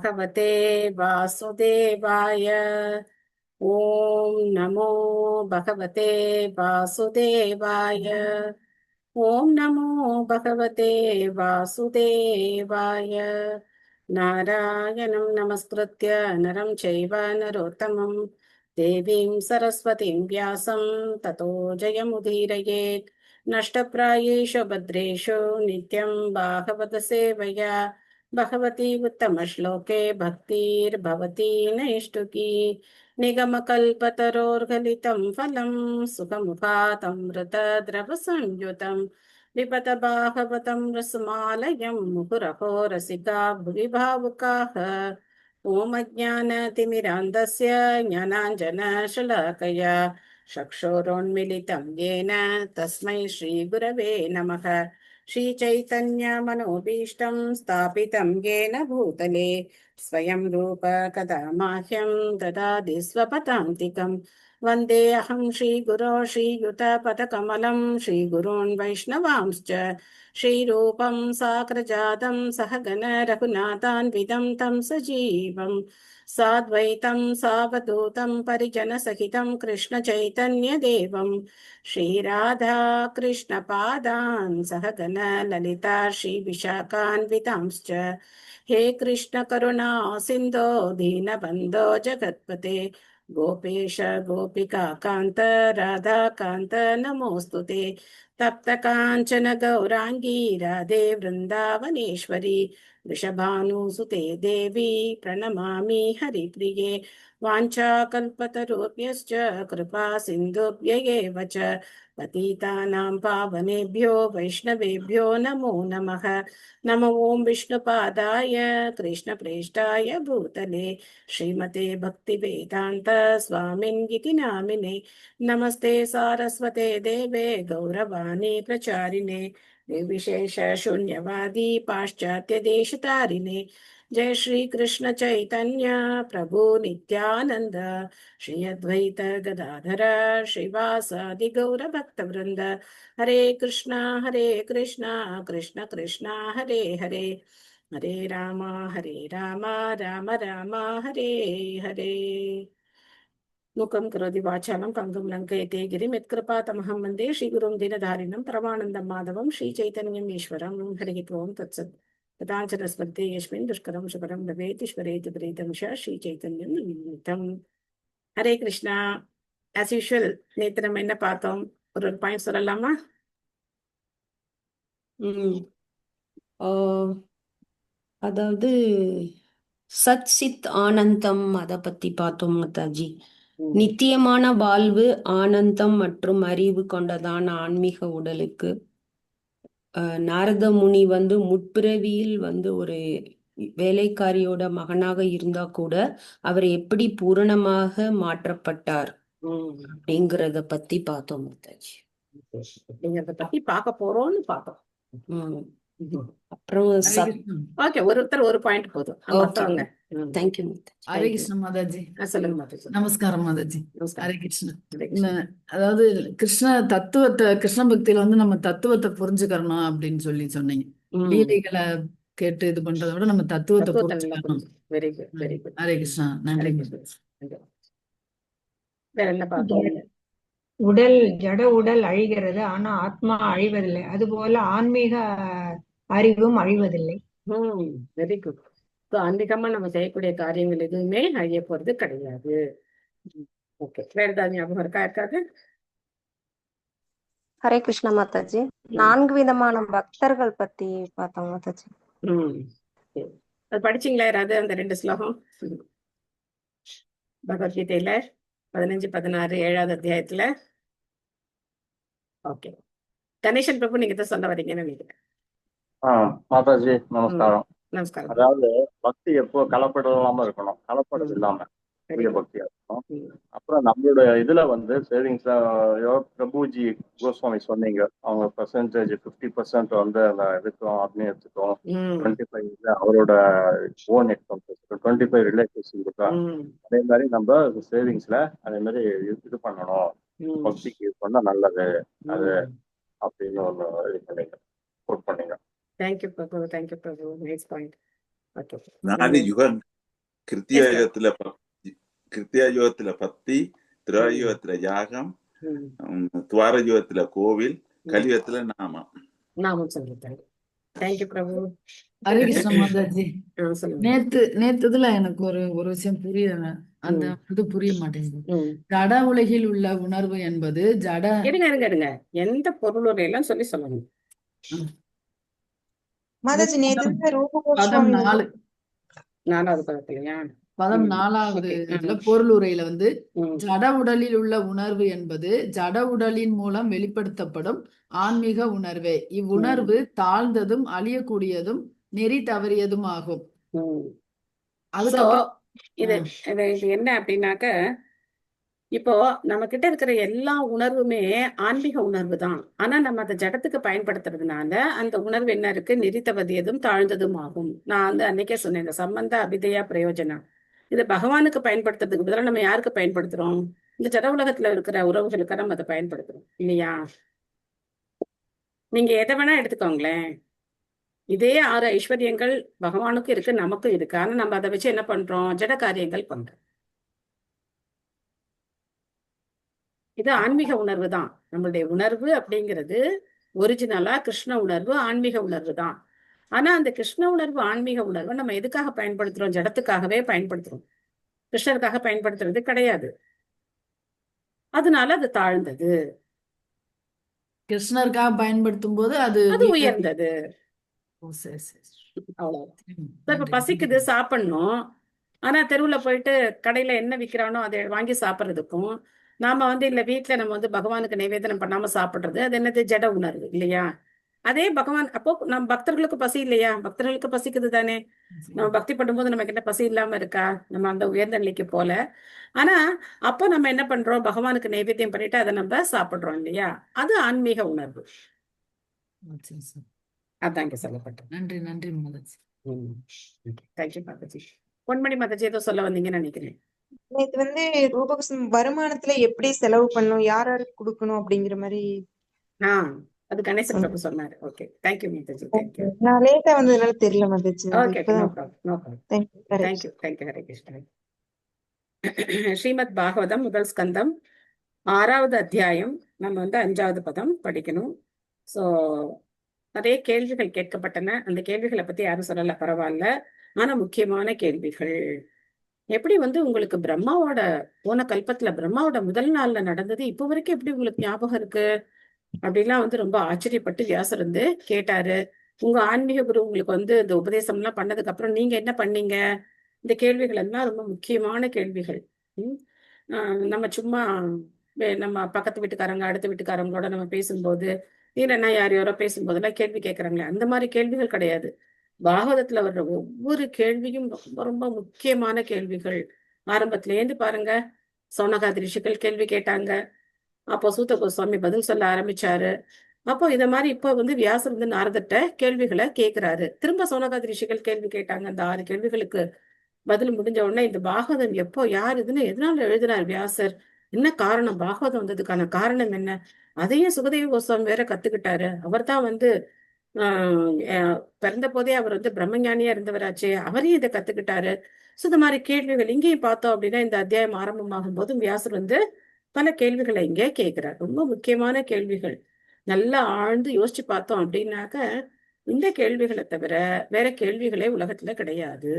भगवते वासुदेवाय। ॐ नमो भगवते वासुदेवाय। ॐ नमो भगवते वासुदेवाय। नारायणं नमस्कृत्य नरं चैव नरोत्तमं देवीं सरस्वतीं व्यासं ततो जयमुदीरयेत्। नष्टप्रायेषु भद्रेषु नित्यं भागवत सेवया भगवती उत्तमश्लोके भक्तिर्भवती नैष्टुकी। निगमकल्पतरोर्गलितं फलं सुखमुखातमृतद्रवसंयुतं विपत भागवतं रसमालयं मुहुरहो रसिका भुवि भावुकाः। ॐ अज्ञानतिमिरान्धस्य ज्ञानाञ्जनशलाकया चक्षुरोन्मिलितं येन तस्मै श्रीगुरवे नमः। श्रीचैतन्यमनोभीष्टं स्थापितं येन भूतले स्वयं रूप कदा माह्यं ददाति स्वपदान्तिकं। वन्देऽहं श्रीगुरो श्रीयुतपदकमलं श्रीगुरून् वैष्णवांश्च श्रीरूपं साग्रजातं सहगण रघुनाथान्वितं तं सजीवं साद्वैतं सावधूतं परिजनसहितं कृष्णचैतन्यदेवं श्रीराधा कृष्णपादान् सहगण ललिता श्रीविशाखान्वितांश्च। हे कृष्ण करुणा सिन्धो दीनबन्धो जगत्पते गोपेश गोपिका कान्त राधा कान्त नमोऽस्तुते। तप्त काञ्चन गौराङ्गी राधे वृन्दावनेश्वरी वृषभानुसुते देवी प्रणमामि हरिप्रिये। वाञ्छाकल्पतरुभ्यश्च कृपा सिन्धुभ्य एव च पतितानां पावनेभ्यो वैष्णवेभ्यो नमो नमः। नमो ॐ विष्णुपादाय कृष्णप्रेष्ठाय भूतले श्रीमते भक्तिवेदान्त स्वामिन्गिति नामिने। नमस्ते सारस्वते देवे गौरवाणी प्रचारिणे निर्विशेष शून्यवादी पाश्चात्य देशतारिणे। जय श्री कृष्ण चैतन्य प्रभु नित्यानंद श्री अद्वैत गदाधर श्रीवासादि गौर भक्तवृंद। हरे कृष्णा कृष्ण कृष्णा हरे हरे हरे राम राम राम हरे हरे। मुखं करोति वाचालं कङ्गं लङ्कयते गिरिं यत्कृपातमहं वन्दे श्रीगुरुं दीनधारिणं परमानन्दं माधवं श्रीचैतन्यम् ईश्वरं। हरिः ओं तत्सत्। तदाचरस्पर्धे यस्मिन् दुष्करं सुकरं भवेत् ईश्वरेति प्रीतं च श्रीचैतन्यं निमित्तम्। ஹரே கிருஷ்ணா. ஆஸ் யூஷுவல் நேற்று நம்ம என்ன பார்த்தோம்? ஒரு பாயிண்ட் சொல்லலாமா? அதாவது சத் சித் ஆனந்தம் அதை பத்தி பார்த்தோம் மாதாஜி. நித்தியமான வாழ்வு, ஆனந்தம் மற்றும் அறிவு கொண்டதான ஆன்மீக உடலுக்கு நாரத முனி முற்பிறவியில் ஒரு வேலைக்காரியோட மகனாக இருந்தா கூட அவர் எப்படி பூரணமாக மாற்றப்பட்டார் அப்படிங்கறத பத்தி பார்த்தோம் மாதாஜி. அப்படிங்கறத பத்தி பார்க்க போறோம்னு பார்த்தோம். அப்புறம் ஓகே, ஒருத்தர் ஒரு பாயிண்ட் போதும். சொல்லுங்க. தேங்க்யூ. ஹரே கிருஷ்ண மாதாஜி. சொல்லுங்க மாதாஜி. நமஸ்காரம் மாதாஜி. ஹரே கிருஷ்ண. அதாவது கிருஷ்ண தத்துவத்தை, கிருஷ்ண பக்தியில நம்ம தத்துவத்தை புரிஞ்சுக்கணும் அப்படின்னு சொன்னீங்க. லீலைகளை கேட்டு இது பண்றதை விட நம்ம தத்துவத்தை புரிஞ்சுக்கணும். Very good, very good. Hare Krishna. நன்றி. வேற என்ன பார்த்தோம்? உடல், ஜட உடல் அழிகிறது, ஆனா ஆத்மா அழிவதில்லை. அதுபோல ஆன்மீக அறிவும் அழிவதில்லை. Very good. ஆன்மீகமா நம்ம செய்யக்கூடிய காரியங்கள் எதுவுமே அழிய போறது கிடையாது. ஓகே, வேற ஏதாவது ஞாபகம் இருக்காது? ஹரே கிருஷ்ண மாதாஜி. 4 விதமான பக்தர்கள் பத்தி பார்த்தோம் மாதாஜி. அது படிச்சீங்களா யாராவது அந்த 2 ஸ்லோகம் பகவத்கீதையில 15, 16, 7வது அத்தியாயத்துல? ஓகே, கணேசன் பிரபு நீங்க தான் சொல்ல வரீங்கன்னு நினைக்கிறேன். மாதாஜி நமஸ்காரம். நமஸ்காரம். அதாவது பக்தி எப்போ கலப்படம் இல்லாம இருக்கணும், கலப்படம் இல்லாம பக்தியா இருக்கணும். அப்புறம் நம்மளோட இதுல சேவிங்ஸ்ல பிரபுஜி கோஸ்வாமி சொன்னீங்க, அவங்க பெர்சன்டேஜ் 50% அந்த இதுக்கும் ஆத்மீயத்துக்கும், 25 அவரோட ஓன் எக்ஸ்பென்சஸ், 25 ரிலேட்டிவ்ஸ் இருக்கா. அதே மாதிரி நம்ம சேவிங்ஸ்ல அதே மாதிரி இது பண்ணணும், பக்திக்கு இது பண்ணா நல்லது அது அப்படின்னு ஒண்ணு இது பண்ணீங்க, கோட் பண்ணீங்க. Thank you Prabhu, thank you Prabhu. Nice point. நாதி யுகன் கிருத்தியா Yes, sir. யுகத்துல கிருத்தியா யுகத்துல பக்தி, திரேதா ம், யுகத்துல யாகம், ம், துவார யுகத்துல கோவில், ம். கலியுகத்துல நாமம். நாமும் சொல்லிட்டேன். தேங்க்யூ பிரபு. ஹரே கிருஷ்ண மாதாஜி. சொல்லுங்க. நேத்துதுல எனக்கு ஒரு விஷயம் புரியல. அந்த ம், இது புரிய மாட்டேங்குது. ம். ஜட உலகில் உள்ள உணர்வு என்பது ஜட இருங்க. எந்த பொருளுரை எல்லாம் சொல்லணும். மாதாஜி நேத்து பதம் வந்து ரூப பதம் கோஸ்வாமி வந்து 4வது பதத்திலையா? பதம் ம், 4வது ஓகே. இதுல பொருள் உரையில வந்து ம், ஜட உடலில் உள்ள உணர்வு என்பது ஜட உடலின் மூலம் வெளிப்படுத்தப்படும் ஆன்மீக உணர்வே. ம், இவ்வுணர்வு தாழ்ந்ததும் அழியக்கூடியதும் நெறி தவறியதும் ஆகும். ம். So, அதுக்கப்புறம் இது ஆ, இது இது என்ன அப்படின்னாக்க, இப்போ நம்ம கிட்ட இருக்கிற எல்லா உணர்வுமே ஆன்மீக உணர்வு தான். ஆனா நம்ம அதை ஜடத்துக்கு பயன்படுத்துறதுனால அந்த உணர்வு என்ன இருக்கு, நெறித்தவதியதும் தாழ்ந்ததும் ஆகும். நான் வந்து அன்னைக்கே சொன்னேன், இந்த சம்பந்த அபிதயா பிரயோஜனம் இது பகவானுக்கு பயன்படுத்துறதுக்கு பதிலா நம்ம யாருக்கு பயன்படுத்துறோம்? இந்த ஜட உலகத்துல இருக்கிற உறவுகளுக்கு நம்ம அதை பயன்படுத்துறோம் இல்லையா? நீங்க எதை வேணா எடுத்துக்கோங்களேன். இதே 6 ஐஸ்வர்யங்கள் பகவானுக்கும் இருக்கு, நமக்கும் இருக்கு. ஆனா நம்ம அதை வச்சு என்ன பண்றோம்? ஜட காரியங்கள் பண்றோம். இது ஆன்மீக உணர்வு தான். நம்மளுடைய உணர்வு அப்படிங்கிறது ஒரிஜினலா கிருஷ்ண உணர்வு, ஆன்மீக உணர்வு தான். ஆனா அந்த கிருஷ்ண உணர்வு, ஆன்மீக உணர்வை நம்ம எதுக்காக பயன்படுத்துறோம்? ஜடத்துக்காகவே பயன்படுத்துறோம். கிருஷ்ணருக்காக பயன்படுத்துறது கிடையாது. அதனால அது தாழ்ந்தது, கிருஷ்ணருக்காக பயன்படுத்தும் போது அது அது உயர்ந்தது. ஓ, சரி சரி. அவ்வளவு. இப்ப நன்றி. பசிக்குது, சாப்பிடணும். ஆனா தெருவுல போயிட்டு கடையில என்ன விக்கிறானோ அதை வாங்கி சாப்பிடுறதுக்கும், நாம வந்து இல்ல வீட்டுல நம்ம வந்து பகவானுக்கு நிவேதனம் பண்ணாம சாப்பிடுறது, அது என்னது? ஜட உணர்வு இல்லையா? அதே பகவான் அப்போ நம்ம பக்தர்களுக்கு பசி இல்லையா? பக்தர்களுக்கு பசிக்குது தானே. நம்ம பக்தி பண்ணும்போது நமக்கு என்ன பசி இல்லாம இருக்கா? நம்ம அந்த உயர்ந்த நிலைக்கு போல. ஆனா அப்போ நம்ம என்ன பண்றோம்? பகவானுக்கு நைவேத்தியம் பண்ணிட்டு அதை நம்ம சாப்பிடுறோம் இல்லையா? அது ஆன்மீக உணர்வு. சரி, சரி. அதான் இங்க சொல்லப்பட்டது. நன்றி நன்றி மாதாஜி. தேங்க்யூ மாதாஜி. பொன்மணி மாதாஜி ஏதோ சொல்ல வந்தீங்கன்னு நினைக்கிறேன். நேத்து வந்து ரூப கோஸ்வாமி வருமானத்துல எப்படி செலவு பண்ணணும், யார் யாருக்கு கொடுக்கணும் அப்படிங்கிற மாதிரி அது கணேச சொன்னாங்க. பிரபு சொன்னாரு. Okay, thank you Mataji. தேங்க்யூ. நான் லேட்டா வந்ததுனால தெரியல மாதாஜி. அது ஓகே, நோ இப்பதான் problem, no problem. Thank you. Thank you Hare Krishna. Srimad Bhagavatam முதல் ஸ்கந்தம் 6வது அத்தியாயம். நம்ம வந்து 5வது பதம் படிக்கணும். சோ நிறைய கேள்விகள் கேட்கப்பட்டன. அந்த கேள்விகளை பத்தி யாரும் சொல்லல, பரவாயில்ல. ஆனா முக்கியமான கேள்விகள். எப்படி வந்து உங்களுக்கு பிரம்மாவோட போன கல்பத்துல பிரம்மாவோட முதல் நாள்ல நடந்தது இப்போ வரைக்கும் எப்படி உங்களுக்கு ஞாபகம் இருக்கு அப்படிலாம் வந்து ரொம்ப ஆச்சரியப்பட்டு வியாசர் வந்து கேட்டாரு. உங்க ஆன்மீக குரு உங்களுக்கு வந்து இந்த உபதேசம் எல்லாம் பண்ணதுக்கு அப்புறம் நீங்க என்ன பண்ணீங்க? இந்த கேள்விகள் எல்லாம் ரொம்ப முக்கியமான கேள்விகள். உம் நம்ம சும்மா நம்ம பக்கத்து வீட்டுக்காரங்க, அடுத்த வீட்டுக்காரங்களோட நம்ம பேசும்போது, இல்லைன்னா யாரையோரோ பேசும்போதெல்லாம் கேள்வி கேட்கறாங்களே, அந்த மாதிரி கேள்விகள் கிடையாது. பாகவதத்துல வர்ற ஒவ்வொரு கேள்வியும் ரொம்ப ரொம்ப முக்கியமான கேள்விகள். ஆரம்பத்திலேருந்து பாருங்க, சௌனகாதி ரிஷிகள் கேள்வி கேட்டாங்க. அப்போ சூத்த கோஸ்வாமி பதில் சொல்ல ஆரம்பிச்சாரு. அப்போ இத மாதிரி இப்போ வந்து வியாசர் வந்து நாரதர்ட்ட கேள்விகளை கேட்கிறாரு. திரும்ப சௌனகாதி ரிஷிகள் கேள்வி கேட்டாங்க. அந்த 6 கேள்விகளுக்கு பதில் முடிஞ்ச உடனே இந்த பாகவதம் எப்போ, யார் இதுன்னு, எதனால எழுதினார் வியாசர், என்ன காரணம், பாகவதம் வந்ததுக்கான காரணம் என்ன, அதையும் சுகதேவ கோஸ்வாமி வேற கத்துக்கிட்டாரு. அவர் தான் வந்து பிறந்த போதே அவர் வந்து பிரம்மஞானியா இருந்தவராச்சே, அவரையும் இதை கத்துக்கிட்டாரு. சோ இந்த மாதிரி கேள்விகள் இங்கேயும் பார்த்தோம் அப்படின்னா, இந்த அத்தியாயம் ஆரம்பமாகும் போதும் வியாசர் வந்து பல கேள்விகளை இங்கே கேட்கிறார். ரொம்ப முக்கியமான கேள்விகள். நல்லா ஆழ்ந்து யோசிச்சு பார்த்தோம் அப்படின்னாக்க, இந்த கேள்விகளை தவிர வேற கேள்விகளே உலகத்துல கிடையாது.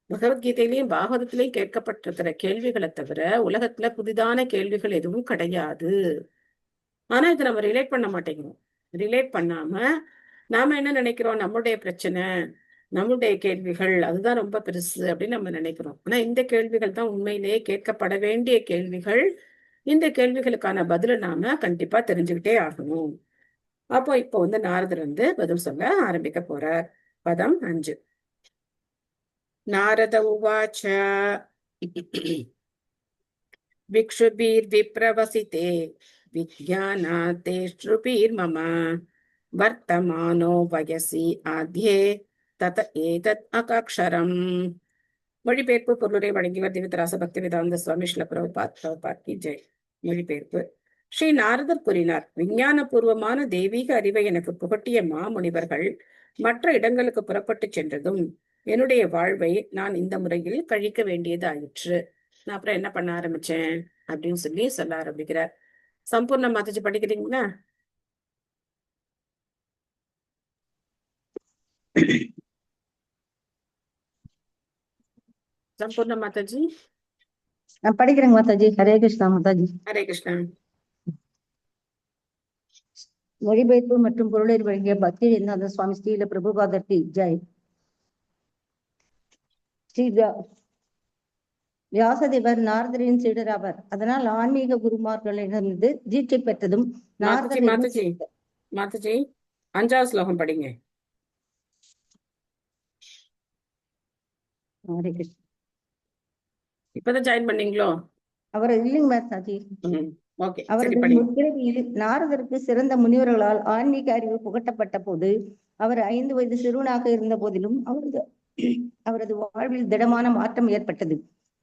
பகவத்கீதையிலையும் பாகவதத்திலையும் கேட்கப்பட்டிருக்கிற கேள்விகளை தவிர உலகத்துல புதிதான கேள்விகள் எதுவும் கிடையாது. ஆனா இதை நம்ம ரிலேட் பண்ண மாட்டேங்கிறோம். ரிலேட் பண்ணாம நாம என்ன நினைக்கிறோம்? நம்முடைய பிரச்சனை, நம்முடைய கேள்விகள் அதுதான் ரொம்ப பெருசு அப்படின்னு நம்ம நினைக்கிறோம். ஆனா இந்த கேள்விகள் தான் உண்மையிலேயே கேட்கப்பட வேண்டிய கேள்விகள். இந்த கேள்விகளுக்கான பதில நாம கண்டிப்பா தெரிஞ்சுக்கிட்டே ஆகணும். அப்போ இப்போ வந்து நாரதர் வந்து பதில் சொல்ல ஆரம்பிக்க போறார். பதம் 5. நாரத உவாச்ச விக்ஷுபீர்விப்ரவசிதே விஜ்ஞானாதே ஸ்ருபீர்மம வர்த்தமானோ வயசி ஆத்யே தத ஏதத் அகாக்ஷரம். மொழிபெயர்ப்பு பொருளுரை வழங்கியவர் திவிதராச பக்தி வேதாந்த சுவாமி ஸ்ரீல பிரபுபாத் கி ஜெய். மொழிபெயர்ப்பு. ஸ்ரீ நாரதர் கூறினார், விஞ்ஞான பூர்வமான தெய்வீக அறிவை எனக்கு புகட்டிய மாமுனிவர்கள் மற்ற இடங்களுக்கு புறப்பட்டு சென்றதும் என்னுடைய வாழ்வை நான் இந்த முறையில் கழிக்க வேண்டியது ஆயிற்று. நான் அப்புறம் என்ன பண்ண ஆரம்பிச்சேன் அப்படின்னு சொல்லி சொல்ல ஆரம்பிக்கிறார். சம்பூர்ண மாதாஜி படிக்கிறீங்களா? சம்பூர்ண மாதாஜி. நான் படிக்கிறேங்க மாதாஜி. ஹரே கிருஷ்ணா மாதாஜி. ஹரே கிருஷ்ணா. மொழிபெயர்ப்பு மற்றும் பொருளை வழங்கிய பக்தி வேதாந்த சுவாமி ஸ்ரீல பிரபுபாதர்க்கு ஜெய். ஸ்ரீ வியாசதேவர் நாரதரின் சீடர் ஆவர். அதனால் ஆன்மீக குருமார்களிடமிருந்து தீட்சை பெற்றதும் மாதாஜி நாரதரின் மாதாஜி மாதாஜி 5வது ஸ்லோகம் படிங்க. ஹரே கிருஷ்ணா. இப்பதான் ஜாயின் பண்ணீங்களோ? அவர் இல்லைங்க மாதாஜி. ஓகே, சரி அவரது படிங்க. முற்பிறவியில் நாரதருக்கு சிறந்த முனிவர்களால் ஆன்மீக அறிவு புகட்டப்பட்ட போது அவர் 5 வயது சிறுவனாக இருந்த போதிலும் அவரது வாழ்வில் திடமான மாற்றம் ஏற்பட்டது.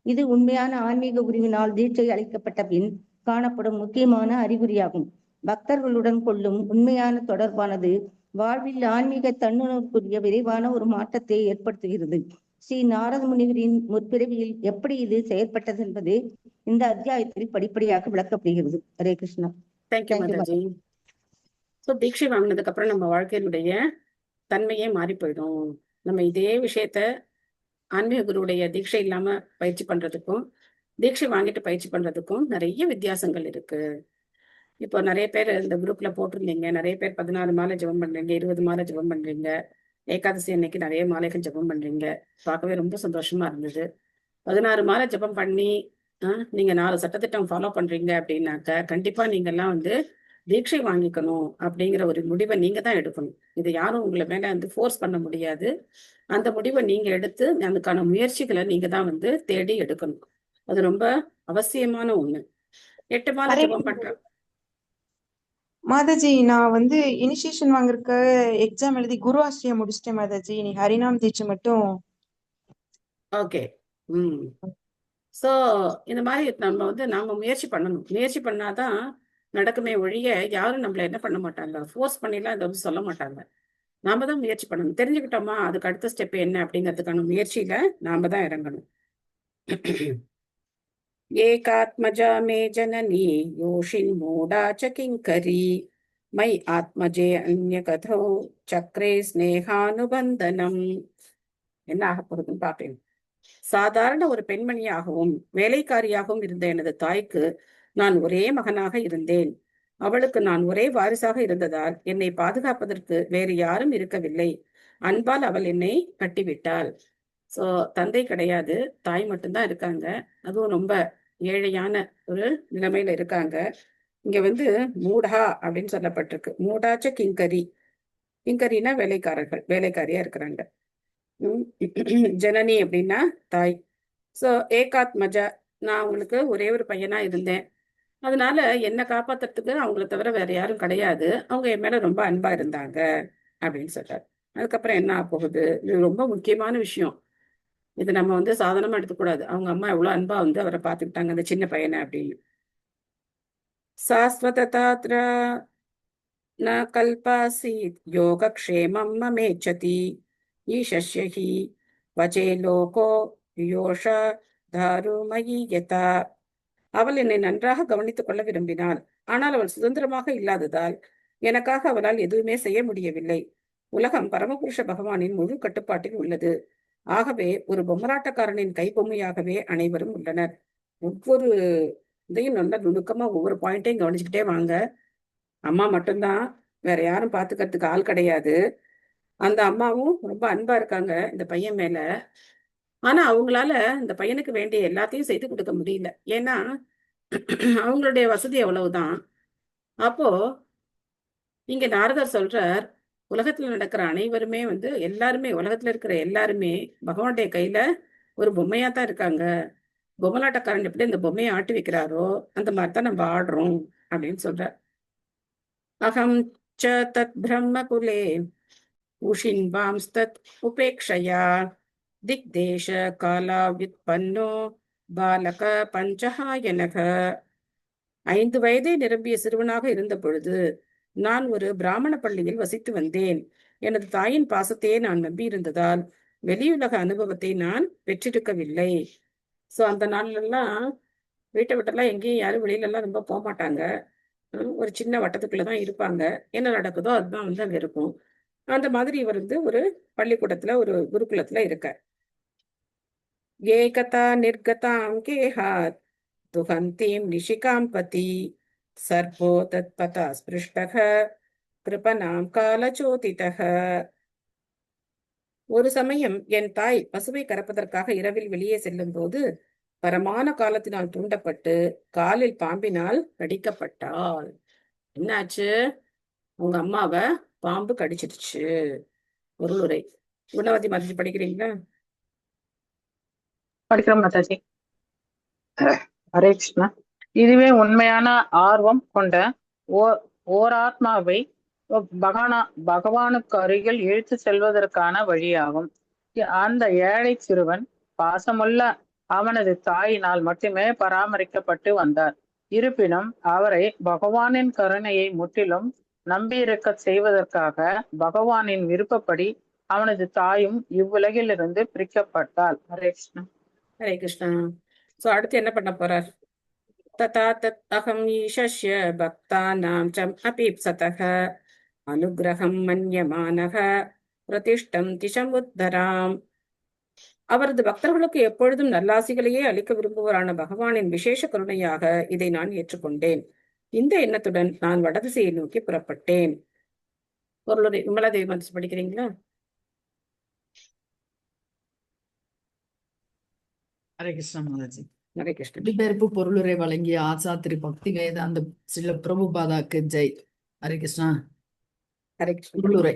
இது உண்மையான ஆன்மீக உரிவினால் தீட்சை அளிக்கப்பட்ட பின் காணப்படும் முக்கியமான அறிகுறியாகும். பக்தர்களுடன் கொள்ளும் உண்மையான தொடர்பானது வாழ்வில் ஆன்மீக தன்னுணர்வுக்குரிய விரைவான ஒரு மாற்றத்தை ஏற்படுத்துகிறது. ஸ்ரீ நாரத முனிவரின் முற்பிறவியில் எப்படி இது செயற்பட்டது என்பது இந்த அத்தியாயத்தில் படிப்படியாக விளக்கப்படுகிறது. ஹரே கிருஷ்ணா. தேங்க்யூ மாதாஜி. ஸோ தீட்சை வாங்கினதுக்கு அப்புறம் நம்ம வாழ்க்கையினுடைய தன்மையே மாறி போயிடும். நம்ம இதே விஷயத்த ஆன்மீக குருவுடைய தீட்சை இல்லாம பயிற்சி பண்றதுக்கும் தீட்சை வாங்கிட்டு பயிற்சி பண்றதுக்கும் நிறைய வித்தியாசங்கள் இருக்கு. இப்போ நிறைய பேர் இந்த குரூப்ல போட்டிருந்தீங்க, நிறைய பேர் 16 மாலை ஜெபம் பண்றீங்க, 20 மாலை ஜெபம் பண்றீங்க, ஏகாதசி அன்னைக்கு நிறைய மாலைகள் ஜெபம் பண்றீங்க. பார்க்கவே ரொம்ப சந்தோஷமா இருந்தது. 16 மாலை ஜெபம் பண்ணி நீங்க 4 சட்டத்திட்டம் ஃபாலோ பண்றீங்க அப்படின்னாக்க கண்டிப்பா நீங்க எல்லாம் தீட்சை வாங்கிக்கணும் அப்படிங்கிற ஒரு முடிவை நீங்க தான் எடுக்கணும். இது யாரும் உங்களை மேல ஃபோர்ஸ் பண்ண முடியாது. அந்த முடிவை நீங்க எடுத்து அதுக்கான முயற்சிகளை நீங்க தான் தேடி எடுக்கணும். அது ரொம்ப அவசியமான ஒண்ணு. 8 மாலை ஜெபம் பண்றேன் மாதாஜி. நான் இனிஷியேஷன் வாங்குறதுக்கு எக்ஸாம் எழுதி குரு ஆசிரியை முடிச்சிட்டேன் மாதாஜி. நீ ஹரிநாம் தீட்சை மட்டும். ஓகே. சோ இந்த மாதிரி நாம முயற்சி பண்ணணும். முயற்சி பண்ணாதான் நடக்குமே ஒழிய யாரும் நம்மள என்ன பண்ண மாட்டாங்க, ஃபோர்ஸ் பண்ணிலாம் இதை சொல்ல மாட்டாங்க. நாம தான் முயற்சி பண்ணணும். தெரிஞ்சுக்கிட்டோமா அதுக்கு அடுத்த ஸ்டெப் என்ன அப்படிங்கிறதுக்கான முயற்சியில நாம தான் இறங்கணும். ஏகாத்மஜா மே ஜனனி யோஷின் மூடா ச கிங்கரி மை ஆத்மஜே அந்நிய கதோ சக்ரே ஸ்னேகானுபந்தனம். என்ன ஆக போகுதுன்னு பார்ப்பேன். சாதாரண ஒரு பெண்மணியாகவும் வேலைக்காரியாகவும் இருந்த எனது தாய்க்கு நான் ஒரே மகனாக இருந்தேன். அவளுக்கு நான் ஒரே வாரிசாக இருந்ததால் என்னை பாதுகாப்பதற்கு வேறு யாரும் இருக்கவில்லை. அன்பால் அவள் என்னை கட்டிவிட்டாள். சோ தந்தை கிடையாது, தாய் மட்டும்தான் இருக்காங்க. அதுவும் ரொம்ப ஏழையான ஒரு நிலைமையில இருக்காங்க. இங்க மூடா அப்படின்னு சொல்லப்பட்டிருக்கு. மூடாச்ச கிங்கரி. கிங்கரினா வேலைக்காரர்கள், வேலைக்காரியா இருக்கிறாங்க. ஜனனி அப்படின்னா தாய். சோ ஏகாத்மஜா, நான் அவங்களுக்கு ஒரே ஒரு பையனா இருந்தேன். அதனால என்னை காப்பாத்துறதுக்கு அவங்கள தவிர வேற யாரும் கிடையாது. அவங்க என் மேல ரொம்ப அன்பா இருந்தாங்க அப்படின்னு சொல்றாரு. அதுக்கப்புறம் என்ன ஆக போகுது? இது ரொம்ப முக்கியமான விஷயம். இது நம்ம சாதாரணமா எடுத்துக்கூடாது. அவங்க அம்மா எவ்வளவு அன்பா அவரை பார்த்துக்கிட்டாங்க அந்த சின்ன பையனை அப்படின்னு. சாஸ்வதாத்ர ந கல்பாசீத் யோகக்ஷேமம் மமேச்சதி ஈஷஸ்ய ஹி வஜே லோகோ யோஷ தாருமயி யதா. அவள் என்னை நன்றாக கவனித்துக் கொள்ள விரும்பினாள். ஆனால் அவள் சுதந்திரமாக இல்லாததால் எனக்காக அவளால் எதுவுமே செய்ய முடியவில்லை. உலகம் பரமபுருஷ பகவானின் முழு கட்டுப்பாட்டில் உள்ளது. ஆகவே ஒரு பொம்மராட்டக்காரனின் கைபொம்மையாகவே அனைவரும் உள்ளனர். ஒவ்வொரு இதையும் நல்லா நுணுக்கமா ஒவ்வொரு பாயிண்டையும் கவனிச்சுக்கிட்டே வாங்க. அம்மா மட்டும்தான், வேற யாரும் பாத்துக்கிறதுக்கு ஆள் கிடையாது. அந்த அம்மாவும் ரொம்ப அன்பா இருக்காங்க இந்த பையன் மேல. ஆனா அவங்களால இந்த பையனுக்கு வேண்டிய எல்லாத்தையும் செய்து கொடுக்க முடியல. ஏன்னா அவங்களுடைய வசதி அவ்வளவுதான். அப்போ இங்க நாரதர் சொல்றார், உலகத்துல நடக்கிற அனைவருமே எல்லாருமே, உலகத்துல இருக்கிற எல்லாருமே பகவானுடைய கையில ஒரு பொம்மையா தான் இருக்காங்க. பொம்மலாட்டக்காரன் எப்படி இந்த பொம்மையை ஆட்டி வைக்கிறாரோ அந்த மாதிரிதான் நம்ம ஆடுறோம் அப்படின்னு சொல்றார். அகம் ச தத் பிரம்ம குலே உஷின்வாம்ஸ்தத் உபேக்ஷயா திக்தேஷ காலா வித்பன்னோ பாலக பஞ்சஹாயனக. 5 வயதே நிரம்பிய சிறுவனாக இருந்த பொழுது நான் ஒரு பிராமண பள்ளியில் வசித்து வந்தேன். எனது தாயின் பாசத்தையே நான் நம்பியிருந்ததால் வெளியுலக அனுபவத்தை நான் பெற்றிருக்கவில்லை. சோ அந்த நாள்லாம் வீட்டை விட்டெல்லாம் எங்கேயும் யாரும் வெளியில எல்லாம் ரொம்ப போக மாட்டாங்க. ஒரு சின்ன வட்டத்துக்குள்ளதான் இருப்பாங்க. என்ன நடக்குதோ அதுதான் வந்து அங்க இருக்கும். அந்த மாதிரி இவர் வந்து ஒரு பள்ளிக்கூடத்துல ஒரு குருகுலத்துல இருக்கார். ஏகதா நிர்கதாம் கேஹாத் துஹந்தீம் நிஷிகாம் பதி சர்போ தத்பதா ஸ்பிருஷ்டக கிருபனாம் காலச்சோதிதக. ஒரு சமயம் என் தாய் பசுவை கறப்பதற்காக இரவில் வெளியே செல்லும் போது பரமான காலத்தினால் தூண்டப்பட்டு காலில் பாம்பினால் கடிக்கப்பட்டாள். என்னாச்சு? உங்க அம்மாவை பாம்பு கடிச்சிருச்சு. பொருளுரை. குணவதி மாதிரி படிக்கிறீங்களா? படிக்கிறோம் மாதாஜி. ஹரே கிருஷ்ணா. இதுவே உண்மையான ஆர்வம் கொண்ட ஓர் ஆத்மாவை பகவானுக்கு அருகில் இழுத்து செல்வதற்கான வழியாகும். அந்த ஏழை சிறுவன் பாசமுள்ள அவனது தாயினால் மட்டுமே பராமரிக்கப்பட்டு வந்தார். இருப்பினும் அவரை பகவானின் கருணையை முற்றிலும் நம்பியிருக்க செய்வதற்காக பகவானின் விருப்பப்படி அவனது தாயும் இவ்வுலகிலிருந்து பிரிக்கப்பட்டாள். ஹரே கிருஷ்ணா. ஹரே கிருஷ்ணா. சோ அடுத்து என்ன பண்ண போறார்? ததா தத் அகம் ஈஷஸ்ய பக்தானாம் சம் அபீப்சதக அனுகிரகம் மன்யமானக பிரதிஷ்டம் திசமுத்தராம். அவரது பக்தர்களுக்கு எப்பொழுதும் நல்லாசிகளையே அளிக்க விரும்புவரான பகவானின் விசேஷ கருணையாக இதை நான் ஏற்றுக்கொண்டேன். இந்த எண்ணத்துடன் நான் வடதிசையை நோக்கி புறப்பட்டேன். பொருளுரை. விமலாதேவி மனசு படிக்கிறீங்களா? ஹரே கிருஷ்ணா மாதாஜி. ஹரே கிருஷ்ணா. மொழிபெயர்ப்பு பொருளுரை வழங்கிய ஆசா திரு பக்தி வேதாந்த ஸ்ரீல பிரபுபாதாக்கு ஜெய். ஹரே கிருஷ்ணா. ஹரே கிருஷ்ணா. பொருளுரை.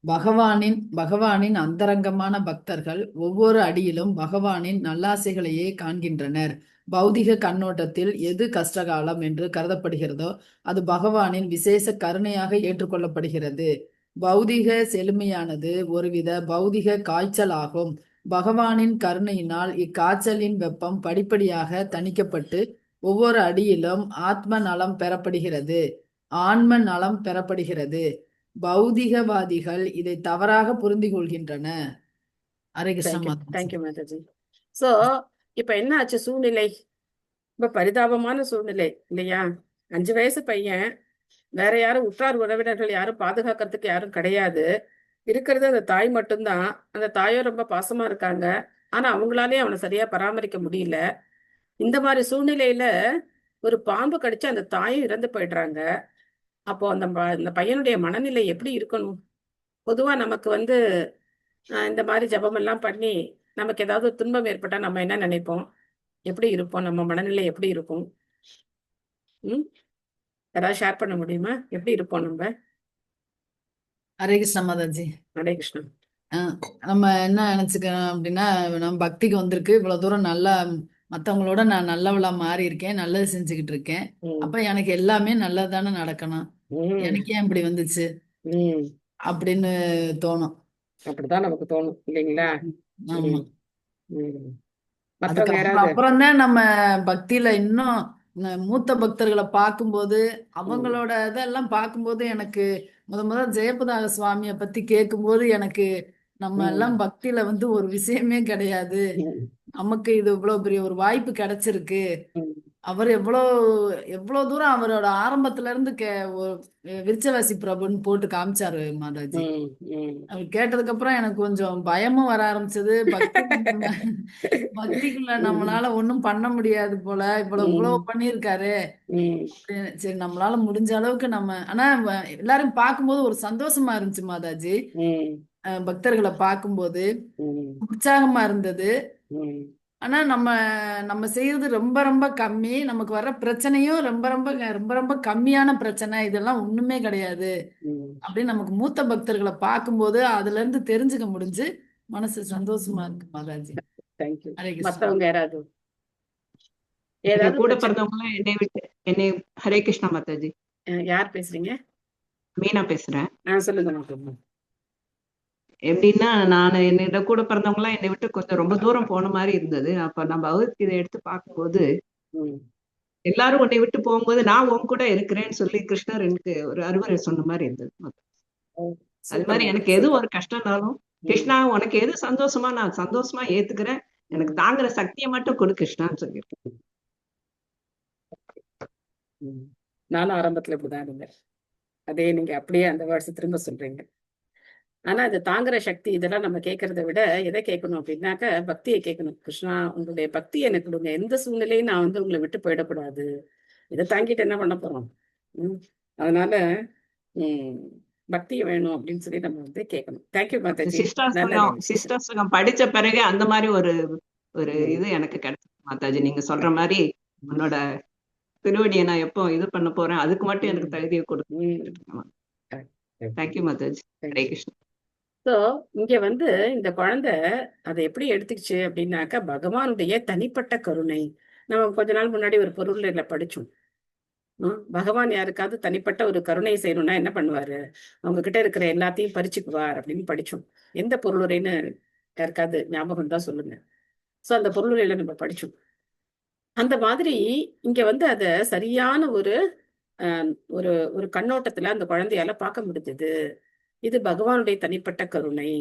பகவானின் அந்தரங்கமான பக்தர்கள் ஒவ்வொரு அடியிலும் பகவானின் நல்லாசைகளையே காண்கின்றனர். பௌதிக கண்ணோட்டத்தில் எது கஷ்டகாலம் என்று கருதப்படுகிறதோ அது பகவானின் விசேஷ கருணையாக ஏற்றுக்கொள்ளப்படுகிறது. பௌதிக செழுமையானது ஒருவித பௌதிக காய்ச்சல் ஆகும். பகவானின் கருணையினால் இக்காய்ச்சலின் வெப்பம் படிப்படியாக தணிக்கப்பட்டு ஒவ்வொரு அடியிலும் ஆத்ம நலம் பெறப்படுகிறது, ஆன்ம நலம் பெறப்படுகிறது. பௌதிகவாதிகள் இதை தவறாக புரிந்து கொள்கின்றன. ஹரே கிருஷ்ணா. தேங்க்யூ மாதாஜி. சோ இப்ப என்ன ஆச்சு? சூழ்நிலை ரொம்ப பரிதாபமான சூழ்நிலை இல்லையா? 5 வயசு பையன், வேற யாரும் உற்றார் உறவினர்கள் யாரும் பாதுகாக்கிறதுக்கு யாரும் கிடையாது. இருக்கிறது அந்த தாய் மட்டும்தான். அந்த தாயும் ரொம்ப பாசமா இருக்காங்க. ஆனா அவங்களாலே அவனை சரியா பராமரிக்க முடியல. இந்த மாதிரி சூழ்நிலையில ஒரு பாம்பு கடிச்சு அந்த தாயும் இறந்து போயிடுறாங்க. அப்போ அந்த பையனுடைய மனநிலை எப்படி இருக்கணும்? பொதுவா நமக்கு வந்து இந்த மாதிரி ஜபம் எல்லாம் பண்ணி நமக்கு ஏதாவது ஒரு துன்பம் ஏற்பட்டா நம்ம என்ன நினைப்போம்? எப்படி இருப்போம்? நம்ம மனநிலை எப்படி இருக்கும்? ஏதாவது ஷேர் பண்ண முடியுமா? எப்படி இருப்போம் நம்ம? ஹரே கிருஷ்ணா மாதாஜி. ஹரே கிருஷ்ணா. நம்ம என்ன நினைச்சுக்கிறோம் அப்படின்னா, நம்ம பக்திக்கு வந்திருக்கு, இவ்வளவு தூரம் நல்லா மத்தவங்களோட நான் நல்லவளா மாறி இருக்கேன், நல்லது செஞ்சுக்கிட்டு இருக்கேன், அப்ப எனக்கு எல்லாமே நல்லதானே நடக்கணும், எனக்கு ஏன் இப்படி வந்துச்சு அப்படின்னு தோணும். அப்படிதான் நமக்கு தோணும் இல்லைங்களா? ஆமா. மத்தவங்க யாராவது அப்புறம் தான் நம்ம பக்தியில இன்னும் மூத்த பக்தர்களை பார்க்கும்போது அவங்களோட இதெல்லாம் பார்க்கும்போது எனக்கு முத ஜெயபதாக சுவாமியை பத்தி கேட்கும்போது எனக்கு நம்ம எல்லாம் பக்தியில வந்து ஒரு விஷயமே கிடையாது, நமக்கு இது இவ்வளவு பெரிய ஒரு வாய்ப்பு கிடைச்சிருக்கு. அவர் எவ்வளவு தூரம் அவரோட ஆரம்பத்துல இருந்து விருச்சவாசி பிரபுன்னு போட்டு காமிச்சாரு மாதாஜி. அவர் கேட்டதுக்கு அப்புறம் எனக்கு கொஞ்சம் பயமும் வர ஆரம்பிச்சது. பக்திக்குள்ள நம்மளால ஒண்ணும் பண்ண முடியாது போல, இவ்வளவு பண்ணிருக்காரு. சரி, நம்மளால முடிஞ்ச அளவுக்கு நம்ம, ஆனா எல்லாரும் பார்க்கும்போது ஒரு சந்தோஷமா இருந்துச்சு மாதாஜி. பக்தர்களை பார்க்கும்போது உற்சாகமா இருந்தது. ஆனா நம்ம செய்யறது ரொம்ப ரொம்ப கம்மி, நமக்கு வர்ற பிரச்சனையும் ரொம்ப ரொம்ப ரொம்ப ரொம்ப கம்மியான பிரச்சனை, இதெல்லாம் ஒண்ணுமே கிடையாது அப்படின்னு நமக்கு மூத்த பக்தர்களை பார்க்கும்போது அதுல இருந்து தெரிஞ்சுக்க முடிஞ்சு மனசு சந்தோஷமா இருக்கு மாதாஜி. தேங்க்யூ. ஹரே கிருஷ்ணா. மத்தவங்க யாராவது கூட பிறந்தவங்க என்னை ஹரே கிருஷ்ணா மாதாஜி. யார் பேசுறீங்க? மீனா பேசுறேன். சொல்லுங்க. எப்படின்னா, நான் என்னோட கூட பிறந்தவங்க எல்லாம் என்னை விட்டு கொஞ்சம் ரொம்ப தூரம் போன மாதிரி இருந்தது. அப்ப நம்ம பகவத்கீதை எடுத்து பார்க்கும்போது எல்லாரும் உன்னை விட்டு போகும்போது நான் உன் கூட இருக்கிறேன்னு சொல்லி கிருஷ்ணர் எனக்கு ஒரு அறிவுரை சொன்ன மாதிரி இருந்தது. அது மாதிரி எனக்கு எது ஒரு கஷ்டம்னாலும் கிருஷ்ணா உனக்கு எது சந்தோஷமா நான் சந்தோஷமா ஏத்துக்கிறேன், எனக்கு தாங்குற சக்தியை மட்டும் கொடு கிருஷ்ணான்னு சொல்லியிருக்கேன். நானும் ஆரம்பத்துல இப்படிதான் இருந்தேன். அதே நீங்க அப்படியே அந்த வேர்ட்ஸ் திரும்ப சொல்றீங்க. ஆனா அது தாங்குற சக்தி இதெல்லாம் நம்ம கேட்கறத விட எதை கேட்கணும் அப்படின்னாக்க பக்தியை கேட்கணும். கிருஷ்ணா உங்களுடைய பக்தி எனக்கு கொடுங்க, எந்த சூழ்நிலையும் நான் வந்து உங்களை விட்டு போயிடக்கூடாது, இதை தாங்கிட்டு என்ன பண்ண போறோம். அதனால பக்தி வேணும் அப்படின்னு சொல்லி நம்ம வந்து கேட்கணும். தேங்க்யூ மாதாஜி. சிஸ்டர்ஸ்கம் படிச்ச பிறகு அந்த மாதிரி ஒரு இது எனக்கு கிடைச்சது மாதாஜி. நீங்க சொல்ற மாதிரி உன்னோட திருவடியை நான் எப்போ இது பண்ண போறேன், அதுக்கு மட்டும் எனக்கு தகுதியை கொடுக்கணும். தேங்க்யூ மாதாஜி. ஹரே கிருஷ்ணா. ஸோ இங்க வந்து இந்த குழந்தை அதை எப்படி எடுத்துக்கிச்சு அப்படின்னாக்கா பகவானுடைய தனிப்பட்ட கருணை. நம்ம கொஞ்ச நாள் முன்னாடி ஒரு பொருள்ல படிச்சோம். பகவான் யாருக்காவது தனிப்பட்ட ஒரு கருணை செய்யணும்னா என்ன பண்ணுவாரு, அவங்க கிட்ட இருக்கிற எல்லாத்தையும் பறிச்சுக்குவார் அப்படின்னு படிச்சோம். எந்த பொருளுரைன்னு யாருக்காவது ஞாபகம் தான் சொல்லுங்க. சோ அந்த பொருளுரையில நம்ம படிச்சோம். அந்த மாதிரி இங்க வந்து அத சரியான ஒரு ஒரு ஒரு கண்ணோட்டத்துல அந்த குழந்தையால பார்க்க முடிஞ்சது. இது பகவானுடைய தனிப்பட்ட கருணை.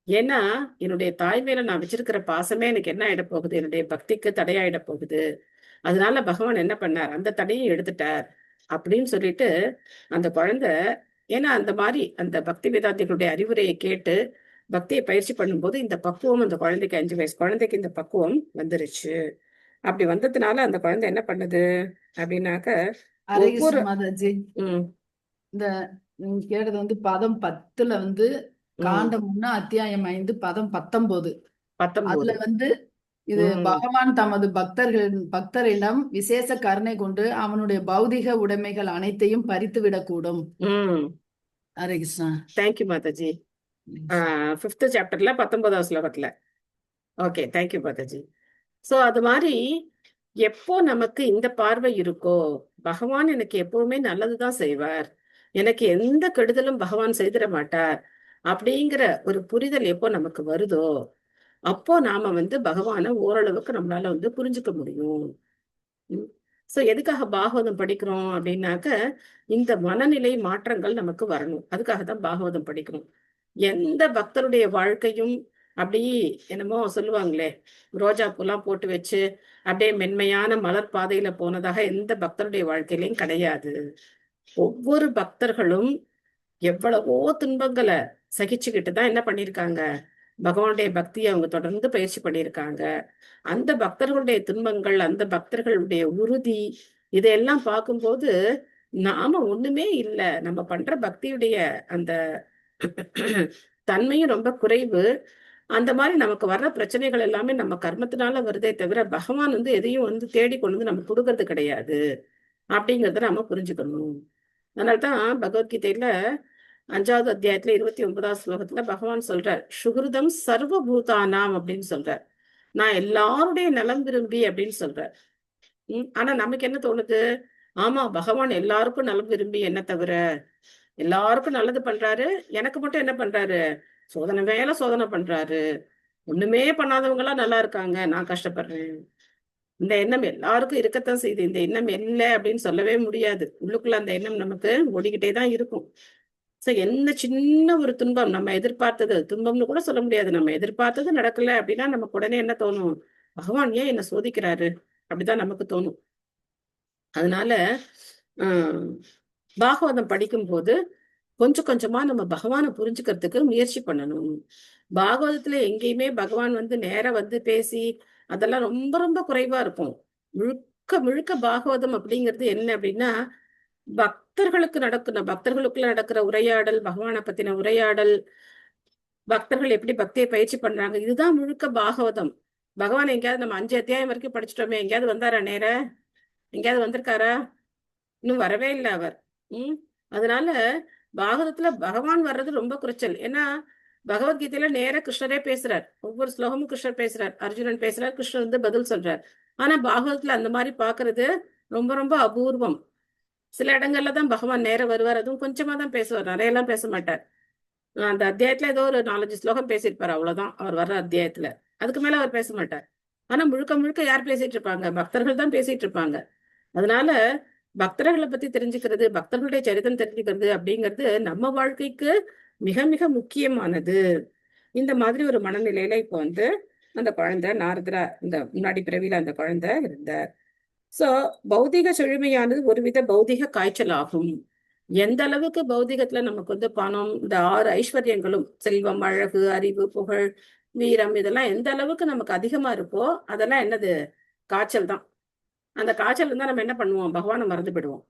ஏன்னா என்னுடைய தாய் மேல நான் வச்சிருக்கிற பாசமே எனக்கு என்ன ஆயிட போகுது, என்னுடைய பக்திக்கு தடையாயிட போகுது. அதனால பகவான் என்ன பண்ணார், அந்த தடையை எடுத்துட்டார் அப்படின்னு சொல்லிட்டு அந்த குழந்தை, ஏன்னா அந்த மாதிரி அந்த பக்தி வேதாந்திகளுடைய அறிவுரையை கேட்டு பக்தியை பயிற்சி பண்ணும்போது இந்த பக்குவம் அந்த குழந்தைக்கு 5 வயசு குழந்தைக்கு இந்த பக்குவம் வந்துருச்சு. அப்படி வந்ததுனால அந்த குழந்தை என்ன பண்ணுது அப்படின்னாக்க ஒவ்வொரு மாதாஜி இந்த நீங்க கேட்டது வந்து பதம் 10ல வந்து காண்டம் 1 அத்தியாயம் 5 பதம் 19 அதுல வந்து இது பகவான் தமது பக்தரிடம் விசேஷ கருணை கொண்டு அவனுடைய பௌதிக உடைமைகள் அனைத்தையும் பறித்து விடக்கூடும். ஹரே கிருஷ்ணா. தேங்க்யூ மாதாஜி. 5th சாப்டர்ல 19வது ஸ்லோகத்துல. Okay, thank you Mataji. சோ அது மாதிரி எப்போ நமக்கு இந்த பார்வை இருக்கோ, பகவான் எனக்கு எப்பவுமே நல்லதுதான் செய்வார், எனக்கு எந்த கெடுதலும் பகவான் செய்திட மாட்டார் அப்படிங்கிற ஒரு புரிதல் எப்போ நமக்கு வருதோ அப்போ நாம வந்து பகவானை ஓரளவுக்கு நம்மளால வந்து புரிஞ்சுக்க முடியும். சோ எதுக்காக பாகவதம் படிக்கிறோம் அப்படின்னாக்க இந்த மனநிலை மாற்றங்கள் நமக்கு வரணும். அதுக்காக தான் பாகவதம் படிக்கிறோம். எந்த பக்தருடைய வாழ்க்கையும் அப்படி என்னமோ சொல்லுவாங்களே, ரோஜா பூலாம் போட்டு வச்சு அப்படியே மென்மையான மலர் பாதையில போனதாக எந்த பக்தருடைய வாழ்க்கையிலையும் கிடையாது. ஒவ்வொரு பக்தர்களும் எவ்வளவோ துன்பங்களை சகிச்சுக்கிட்டு தான் என்ன பண்ணிருக்காங்க, பகவானுடைய பக்தியை அவங்க தொடர்ந்து பயிற்சி பண்ணியிருக்காங்க. அந்த பக்தர்களுடைய துன்பங்கள், அந்த பக்தர்களுடைய உறுதி, இதையெல்லாம் பார்க்கும்போது நாம ஒண்ணுமே இல்லை, நம்ம பண்ற பக்தியுடைய அந்த தன்மையும் ரொம்ப குறைவு. அந்த மாதிரி நமக்கு வர்ற பிரச்சனைகள் எல்லாமே நம்ம கர்மத்தினால வருதே தவிர பகவான் வந்து எதையும் வந்து தேடி கொண்டு வந்து நம்ம கொடுக்கறது கிடையாது அப்படிங்கறத நம்ம புரிஞ்சுக்கணும். அதனால்தான் பகவத்கீதையில 5வது அத்தியாயத்துல 29வது ஸ்லோகத்துல பகவான் சொல்றார், சுகிருதம் சர்வபூதானாம் அப்படின்னு சொல்றார். நான் எல்லாருடைய நலம் விரும்பி அப்படின்னு சொல்றார். ஆனா நமக்கு என்ன தோணுது, ஆமா பகவான் எல்லாருக்கும் நலம் விரும்பி என்ன தவிர எல்லாருக்கும் நல்லது பண்றாரு, எனக்கு மட்டும் என்ன பண்றாரு, சோதனை மேல சோதனை பண்றாரு, ஒண்ணுமே பண்ணாதவங்க எல்லாம் நல்லா இருக்காங்க, நான் கஷ்டப்படுறேன். இந்த எண்ணம் எல்லாருக்கும் இருக்கத்தான் செய்யுது. இந்த எண்ணம் இல்லை அப்படின்னு சொல்லவே முடியாது. உள்ளுக்குள்ள அந்த எண்ணம் நமக்கு ஓடிக்கிட்டே தான் இருக்கும். சோ என்ன சின்ன ஒரு துன்பம், நம்ம எதிர்பார்த்தது துன்பம்னு கூட சொல்ல முடியாது, நம்ம எதிர்பார்த்தது நடக்கல அப்படின்னா நமக்கு உடனே என்ன தோணும், பகவான் ஏன் என்ன சோதிக்கிறாரு அப்படிதான் நமக்கு தோணும். அதனால பாகவதம் படிக்கும் போது கொஞ்சம் கொஞ்சமா நம்ம பகவானை புரிஞ்சுக்கிறதுக்கு முயற்சி பண்ணணும். பாகவதத்துல எங்கேயுமே பகவான் வந்து நேர வந்து பேசி அதெல்லாம் ரொம்ப ரொம்ப குறைவா இருக்கும். முழுக்க முழுக்க பாகவதம் அப்படிங்கிறது என்ன அப்படின்னா பக்தர்களுக்குள்ள நடக்கிற உரையாடல், பகவானை பத்தின உரையாடல், பக்தர்கள் எப்படி பக்தியை பயிற்சி பண்றாங்க, இதுதான் முழுக்க பாகவதம். பகவான் எங்கேயாவது நம்ம 5 அத்தியாயம் வரைக்கும் படிச்சுட்டோமே, எங்கேயாவது வந்தாரா நேர, எங்கேயாவது வந்திருக்காரா, இன்னும் வரவே இல்லை அவர். அதனால பாகவதத்துல பகவான் வர்றது ரொம்ப குறைச்சல். ஏன்னா பகவத்கீதையில நேர கிருஷ்ணரே பேசுறார், ஒவ்வொரு ஸ்லோகமும் கிருஷ்ணர் பேசுறார், அர்ஜுனன் பேசுறார், கிருஷ்ணர் வந்து பதில் சொல்றார். ஆனா பாகவதத்துல அந்த மாதிரி பாக்குறது ரொம்ப ரொம்ப அபூர்வம். சில இடங்கள்ல தான் பகவான் நேர வருவார், அதுவும் கொஞ்சமா தான் பேசுவார், நிறைய எல்லாம் பேச மாட்டார். அந்த அத்தியாயத்துல ஏதோ ஒரு 4-5 ஸ்லோகம் பேசியிருப்பார், அவ்வளவுதான் அவர் வர்ற அத்தியாயத்துல, அதுக்கு மேல அவர் பேச மாட்டார். ஆனா முழுக்க முழுக்க யார் பேசிட்டு இருப்பாங்க, பக்தர்கள் தான் பேசிட்டு இருப்பாங்க. அதனால பக்தர்களை பத்தி தெரிஞ்சுக்கிறது, பக்தர்களுடைய சரித்திரம் தெரிஞ்சுக்கிறது அப்படிங்கிறது நம்ம வாழ்க்கைக்கு மிக மிக முக்கியமானது. இந்த மாதிரி ஒரு மனநிலையில இப்போ வந்து அந்த குழந்தை நாரதரா இந்த முன்னாடி பிறவியில அந்த குழந்தை இருந்தார். சோ பௌதிக செழுமையானது ஒருவித பௌதிக காய்ச்சல் ஆகும். எந்த அளவுக்கு பௌதிகத்துல நமக்கு வந்து பணம், இந்த 6 ஐஸ்வர்யங்களும், செல்வம், அழகு, அறிவு, புகழ், வீரம், இதெல்லாம் எந்த அளவுக்கு நமக்கு அதிகமா இருக்கோ அதெல்லாம் என்னது? காய்ச்சல் தான். அந்த காய்ச்சல் இருந்தா நம்ம என்ன பண்ணுவோம்? பகவானை மறந்து போயிடுவோம்.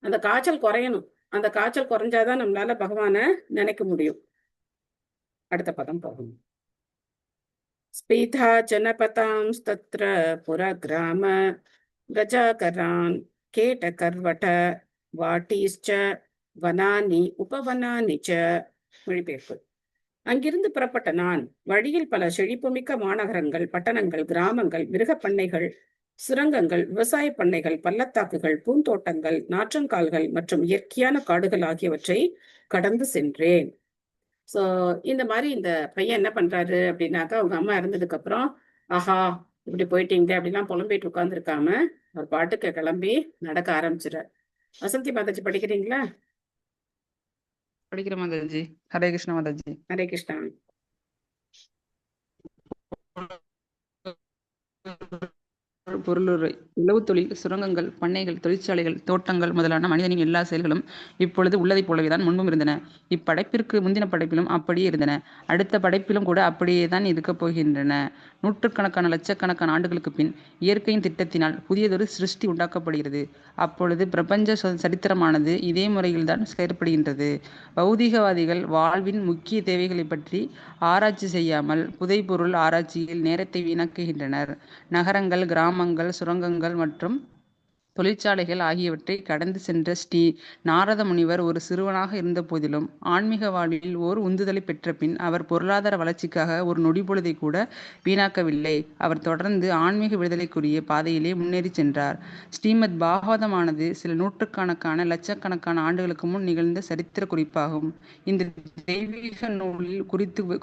அந்த காய்ச்சல் குறையணும். அந்த காய்ச்சல் குறைஞ்சாதான் நம்மளால பகவானை நினைக்க முடியும். அடுத்த பதம் போகணும். ஸ்பீதா ஜனபதாம் தத்ர புரகிராம கஜாகரான் கேட்டகர்வட வாட்டீஸ்ச வனானி உபவனானி ச. மொழிபெயர்ப்பு. அங்கிருந்து புறப்பட்ட நான் வழியில் பல செழிப்புமிக்க மாநகரங்கள், பட்டணங்கள், கிராமங்கள், மிருகப் பண்ணைகள், சுரங்கங்கள், விவசாய பண்ணைகள், பள்ளத்தாக்குகள், பூந்தோட்டங்கள், நாற்றங்கால்கள் மற்றும் இயற்கையான காடுகள் ஆகியவற்றை கடந்து சென்றேன். சோ இந்த மாதிரி இந்த பையன் என்ன பண்றாரு அப்படின்னாக்கா, அவங்க அம்மா இறந்ததுக்கு அப்புறம், ஆஹா இப்படி போயிட்டீங்க அப்படிலாம் புலம்பிட்டு உட்கார்ந்துருக்காம அவர் பாட்டுக்கு கிளம்பி நடக்க ஆரம்பிச்சிடார். வசந்தி மாதாஜி படிக்கிறீங்களா? படிக்கிற மாதாஜி. ஹரே கிருஷ்ண மாதாஜி. ஹரே கிருஷ்ணா. பொருளுரை, உளவு தொழில், சுரங்கங்கள், பண்ணைகள், தொழிற்சாலைகள், தோட்டங்கள் முதலான மனிதனின் எல்லா செயல்களும் இப்பொழுது உள்ளதைப் போலவேதான் முன்பும் இருந்தன. இப்படைப்பிற்கு முந்தின படைப்பிலும் அப்படியே இருந்தன. அடுத்த படைப்பிலும் கூட அப்படியே தான் இருக்கப் போகின்றன. நூற்றுக்கணக்கான லட்சக்கணக்கான ஆண்டுகளுக்கு பின் இயற்கையின் திட்டத்தினால் புதியதொரு சிருஷ்டி உண்டாக்கப்படுகிறது. அப்பொழுது பிரபஞ்ச சரித்திரமானது இதே முறையில்தான் செயற்படுகின்றது. பௌதிகவாதிகள் வாழ்வின் முக்கிய தேவைகளை பற்றி ஆராய்ச்சி செய்யாமல் புதைபொருள் ஆராய்ச்சியில் நேரத்தை வீணாக்குகின்றனர். நகரங்கள், கிராமங்கள், சுரங்கங்கள் மற்றும் தொழிற்சாலைகள் ஆகியவற்றை கடந்து சென்ற ஸ்ரீ நாரத முனிவர் ஒரு சிறுவனாக இருந்த போதிலும் ஆன்மீக வாழ்வில் ஓர் உந்துதலை பெற்ற பின் அவர் பொருளாதார வளர்ச்சிக்காக ஒரு நொடி பொழுதை கூட வீணாக்கவில்லை. அவர் தொடர்ந்து ஆன்மீக விடுதலைக்குரிய பாதையிலே முன்னேறி சென்றார். ஸ்ரீமத் பாகவதமானது சில நூற்றுக்கணக்கான லட்சக்கணக்கான ஆண்டுகளுக்கு முன் நிகழ்ந்த சரித்திர குறிப்பாகும். இந்த தெய்வீக நூலில்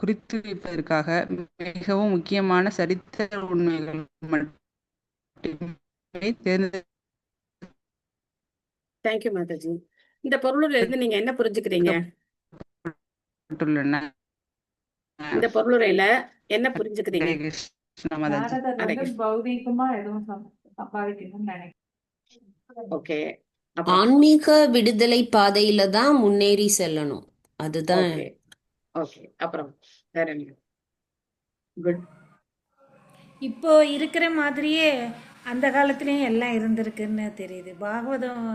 குறித்து வைப்பதற்காக மிகவும் முக்கியமான சரித்திர உண்மைகள் மட்டுமே தேர்ந்து. தேங்க்யூ மாதாஜி. இந்த பொருளுரையில இருந்து நீங்க என்ன புரிஞ்சுக்கிறீங்க? இந்த பொருளுரையில என்ன புரிஞ்சுக்கிறீங்க? பௌதிகமா எதுவும் சம்பாதிக்கணும்னு நினைக்கிறேன். ஓகே. ஆன்மீக விடுதலை பாதையில தான் முன்னேறி செல்லணும். அதுதான். ஓகே. அப்புறம் வேற என்ன? குட். இப்போ இருக்கிற மாதிரியே அந்த காலத்திலயும் எல்லாம் இருந்திருக்குன்னு தெரியுது. பாகவதம்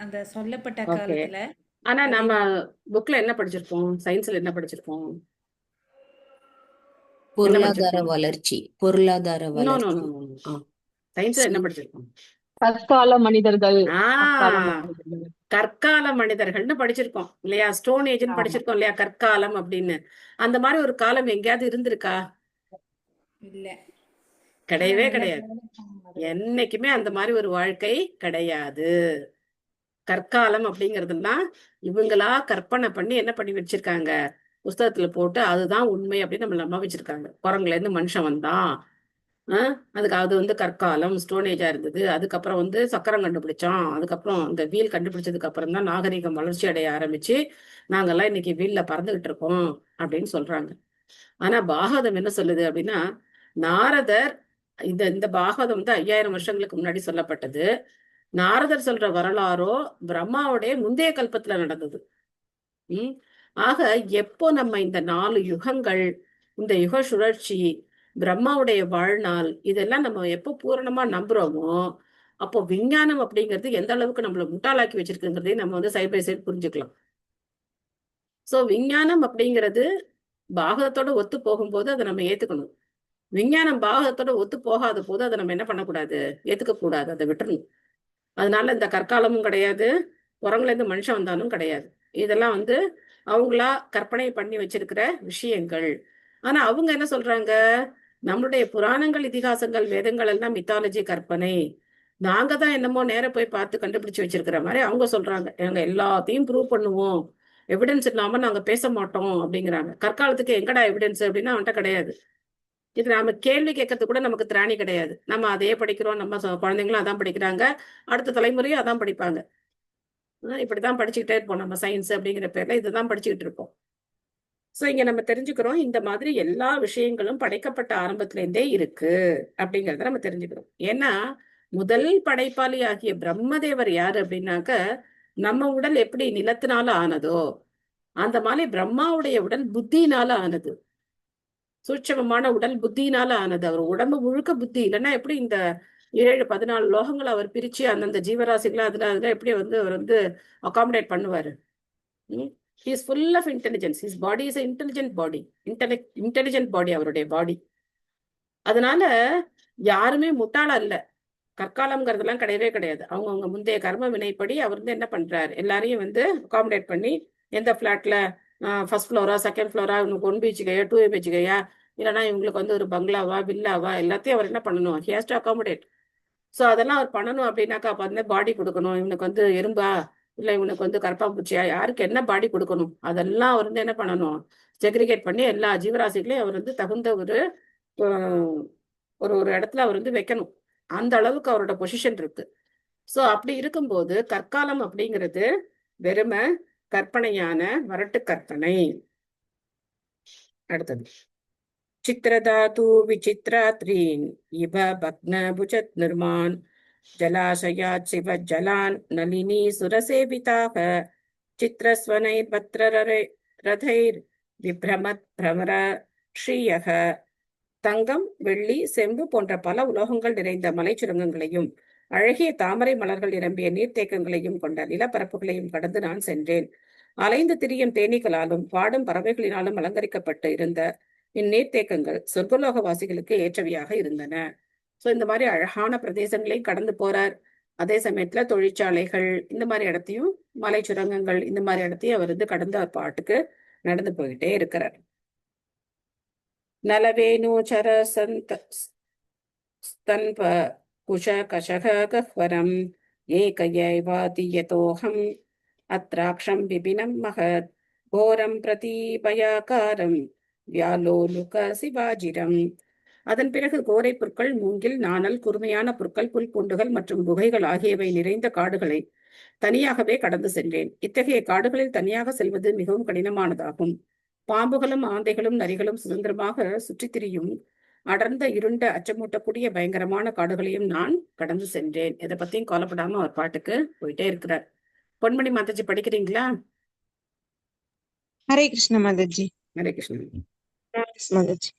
அந்த சொல்லப்பட்ட காலத்துல. ஆனா நம்ம புக்ல என்ன படிச்சிருப்போம்? சயின்ஸ்ல என்ன படிச்சிருப்போம்? பொருளாதார வளர்ச்சி. சயின்ஸ்ல என்ன படிச்சிருப்போம்? கற்கால மனிதர்கள். கற்கால மனிதர்கள்னு படிச்சிருக்கோம் இல்லையா? ஸ்டோன் ஏஜ்னு படிச்சிருக்கோம் இல்லையா? கற்காலம் அப்படின்னு. அந்த மாதிரி ஒரு காலம் எங்கேயாவது இருந்திருக்கா? இல்ல, கிடையவே கிடையாது. என்னைக்குமே அந்த மாதிரி ஒரு வாழ்க்கை கிடையாது. கற்காலம் அப்படிங்கறதுலாம் இவங்களா கற்பனை பண்ணி என்ன பண்ணி வச்சிருக்காங்க? புஸ்தகத்துல போட்டு அதுதான் உண்மை அப்படின்னு நம்ம நம்ப வச்சிருக்காங்க. குரங்குல இருந்து மனுஷன் வந்தான், அதுக்கு அது வந்து கற்காலம், ஸ்டோனேஜா இருந்தது. அதுக்கப்புறம் வந்து சக்கரம் கண்டுபிடிச்சோம். அதுக்கப்புறம் இந்த வீல் கண்டுபிடிச்சதுக்கு அப்புறம் தான் நாகரிகம் வளர்ச்சி அடைய ஆரம்பிச்சு நாங்கெல்லாம் இன்னைக்கு வீல்ல பறந்துகிட்டு இருக்கோம் அப்படின்னு சொல்றாங்க. ஆனா பாகவதம் என்ன சொல்லுது அப்படின்னா, நாரதர் இந்த பாகவதம் வந்து 5000 வருஷங்களுக்கு முன்னாடி சொல்லப்பட்டது. நாரதர் சொல்ற வரலாறோ பிரம்மாவுடைய முந்தைய கல்பத்துல நடந்தது. ஆக எப்போ நம்ம இந்த 4 யுகங்கள், இந்த யுக சுழற்சி, பிரம்மாவுடைய வாழ்நாள், இதெல்லாம் நம்ம எப்போ பூரணமா நம்புறோமோ அப்போ விஞ்ஞானம் அப்படிங்கிறது எந்த அளவுக்கு நம்மள முட்டாளாக்கி வச்சிருக்குங்கிறதையும் நம்ம வந்து சைட் பை சைட் புரிஞ்சுக்கலாம். சோ விஞ்ஞானம் அப்படிங்கிறது பாகவதத்தோட ஒத்து போகும்போது அதை நம்ம ஏத்துக்கணும். விஞ்ஞானம் பாகவதத்தோட ஒத்து போகாத போது அதை நம்ம என்ன பண்ணக்கூடாது? ஏத்துக்க கூடாது, அதை விட்டுறணும். அதனால இந்த கற்காலமும் கிடையாது, குரங்குல இருந்து மனுஷன் வந்தாலும் கிடையாது. இதெல்லாம் வந்து அவங்களா கற்பனை பண்ணி வச்சிருக்கிற விஷயங்கள். ஆனா அவங்க என்ன சொல்றாங்க? நம்மளுடைய புராணங்கள், இதிகாசங்கள், வேதங்கள் எல்லாம் மித்தாலஜி, கற்பனை. நாங்க தான் என்னமோ நேர போய் பார்த்து கண்டுபிடிச்சு வச்சிருக்கிற மாதிரி அவங்க சொல்றாங்க. நாங்க எல்லாத்தையும் ப்ரூவ் பண்ணுவோம், எவிடன்ஸ் இல்லாம நாங்க பேச மாட்டோம் அப்படிங்கிறாங்க. கற்காலத்துக்கு எங்கடா எவிடன்ஸ் அப்படின்னா அவன்கிட்ட கிடையாது. இது நாம கேள்வி கேட்கறது கூட நமக்கு திராணி கிடையாது. நம்ம அதையே படிக்கிறோம், நம்ம குழந்தைங்களும் அதான் படிக்கிறாங்க, அடுத்த தலைமுறையும் அதான் படிப்பாங்க. இப்படிதான் படிச்சுக்கிட்டே இருப்போம். நம்ம சயின்ஸ் அப்படிங்கிற பேர்ல இதுதான் படிச்சுக்கிட்டு இருப்போம். சோ இங்க நம்ம தெரிஞ்சுக்கிறோம் இந்த மாதிரி எல்லா விஷயங்களும் படைக்கப்பட்ட ஆரம்பத்துல இருந்தே இருக்கு அப்படிங்கறத நம்ம தெரிஞ்சுக்கிறோம். ஏன்னா முதல் படைப்பாளி ஆகிய பிரம்மதேவர் யாரு அப்படின்னாக்க, நம்ம உடல் எப்படி நிலத்தினால ஆனதோ அந்த மாதிரி பிரம்மாவுடைய உடல் புத்தியினால ஆனது. சூட்சமமான உடல் புத்தியினால ஆனது. அவர் உடம்பு முழுக்க புத்தி இல்லைன்னா எப்படி இந்த 7-14 லோகங்களை அவர் பிரிச்சு அந்தந்த ஜீவராசிகளை அதுல எப்படி அவர் அகாமடேட் பண்ணுவாரு? He is full of intelligence. His body is an intelligent body. Intelligent body அவருடைய பாடி. அதனால யாருமே முட்டாளா இல்ல. கற்காலம்ங்கிறதெல்லாம் கிடையவே கிடையாது. அவங்க முந்தைய கர்ம வினைப்படி அவர் என்ன பண்றாரு, எல்லாரையும் அகாமடேட் பண்ணி எந்த பிளாட்ல ஃபர்ஸ்ட் ஃப்ளோரா, செகண்ட் ஃப்ளோரா, இவங்களுக்கு 1 பிஹெச்கையா 2 பிஹெச்கையா, இல்லைன்னா இவங்களுக்கு ஒரு பங்களாவா வில்லாவா எல்லாத்தையும் அவர் என்ன பண்ணணும், he has to accommodate. So அதெல்லாம் அவர் பண்ணணும் அப்படின்னாக்கா அப்ப பாடி கொடுக்கணும். இவனுக்கு எறும்பா இல்லை இவனுக்கு கரப்பாம்பூச்சியா, யாருக்கு என்ன பாடி கொடுக்கணும் அதெல்லாம் அவர் என்ன பண்ணணும், செக்ரிகேட் பண்ணி எல்லா ஜீவராசிகளையும் அவர் தகுந்த ஒரு ஒரு இடத்துல அவர் வைக்கணும். அந்த அளவுக்கு அவரோட பொசிஷன் இருக்கு. சோ அப்படி இருக்கும்போது கற்காலம் அப்படிங்கிறது வெறுமை கற்பனையான வரட்டு கற்பனை. அடுத்தது சித்திரதாது விசித்ராத்ரீன் இவ பக்ன புஜத் நிர்மான் ஜலாசயாத் சிவ ஜலான் நளினி சுரசேவிதாக சித்திரஸ்வனை பத்ரரரை ரதைர் விப்ரமத் பிரமர ஸ்ரீயக. தங்கம், வெள்ளி, செம்பு போன்ற பல உலோகங்கள் நிறைந்த மலை சுரங்கங்களையும் அழகிய தாமரை மலர்கள் நிரம்பிய நீர்த்தேக்கங்களையும் கொண்ட நிலப்பரப்புகளையும் கடந்து நான் சென்றேன். அலைந்து திரியும் தேனீக்களாலும் பாடும் பறவைகளினாலும் அலங்கரிக்கப்பட்டு இருந்த இந்நீர்த்தேக்கங்கள் சொர்க்கலோகவாசிகளுக்கு ஏற்றவையாக இருந்தன. சோ இந்த மாதிரி அழகான பிரதேசங்களை கடந்து போறார். அதே சமயத்துல தொழிற்சாலைகள் இந்த மாதிரி இடத்தையும், மலை சுரங்கங்கள் இந்த மாதிரி இடத்தையும் அவர் கடந்து அவர் பாட்டுக்கு நடந்து போயிட்டே இருக்கிறார். நலவேணூச்சர ஸ்தன்ப குஷ கஷக கஹ்வரம் ஏகயைவாதி யதோஹம் அத்ராக்ஷம் விபினம் மகத் கோரம் பிரதீபயாகாரம் வியாலோலுக சிவாஜிரம். அதன் பிறகு கோரை புற்கள், மூங்கில், நாணல், குறுமையான புற்கள், புல் பூண்டுகள் மற்றும் குகைகள் ஆகியவை நிறைந்த காடுகளை தனியாகவே கடந்து சென்றேன். இத்தகைய காடுகளில் தனியாக செல்வது மிகவும் கடினமானதாகும். பாம்புகளும் ஆந்தைகளும் நரிகளும் சுதந்திரமாக சுற்றித் திரியும் அடர்ந்த இருண்ட அச்சமூட்டக்கூடிய பயங்கரமான காடுகளையும் நான் கடந்து சென்றேன். இதை பத்தியும் கவலைப்படாம அவர் பாட்டுக்கு போயிட்டே இருக்கிறார். பொன்மணி மாதாஜி படிக்கிறீங்களா? ஹரே கிருஷ்ண மாதாஜி. ஹரே கிருஷ்ணன். மாதாஜி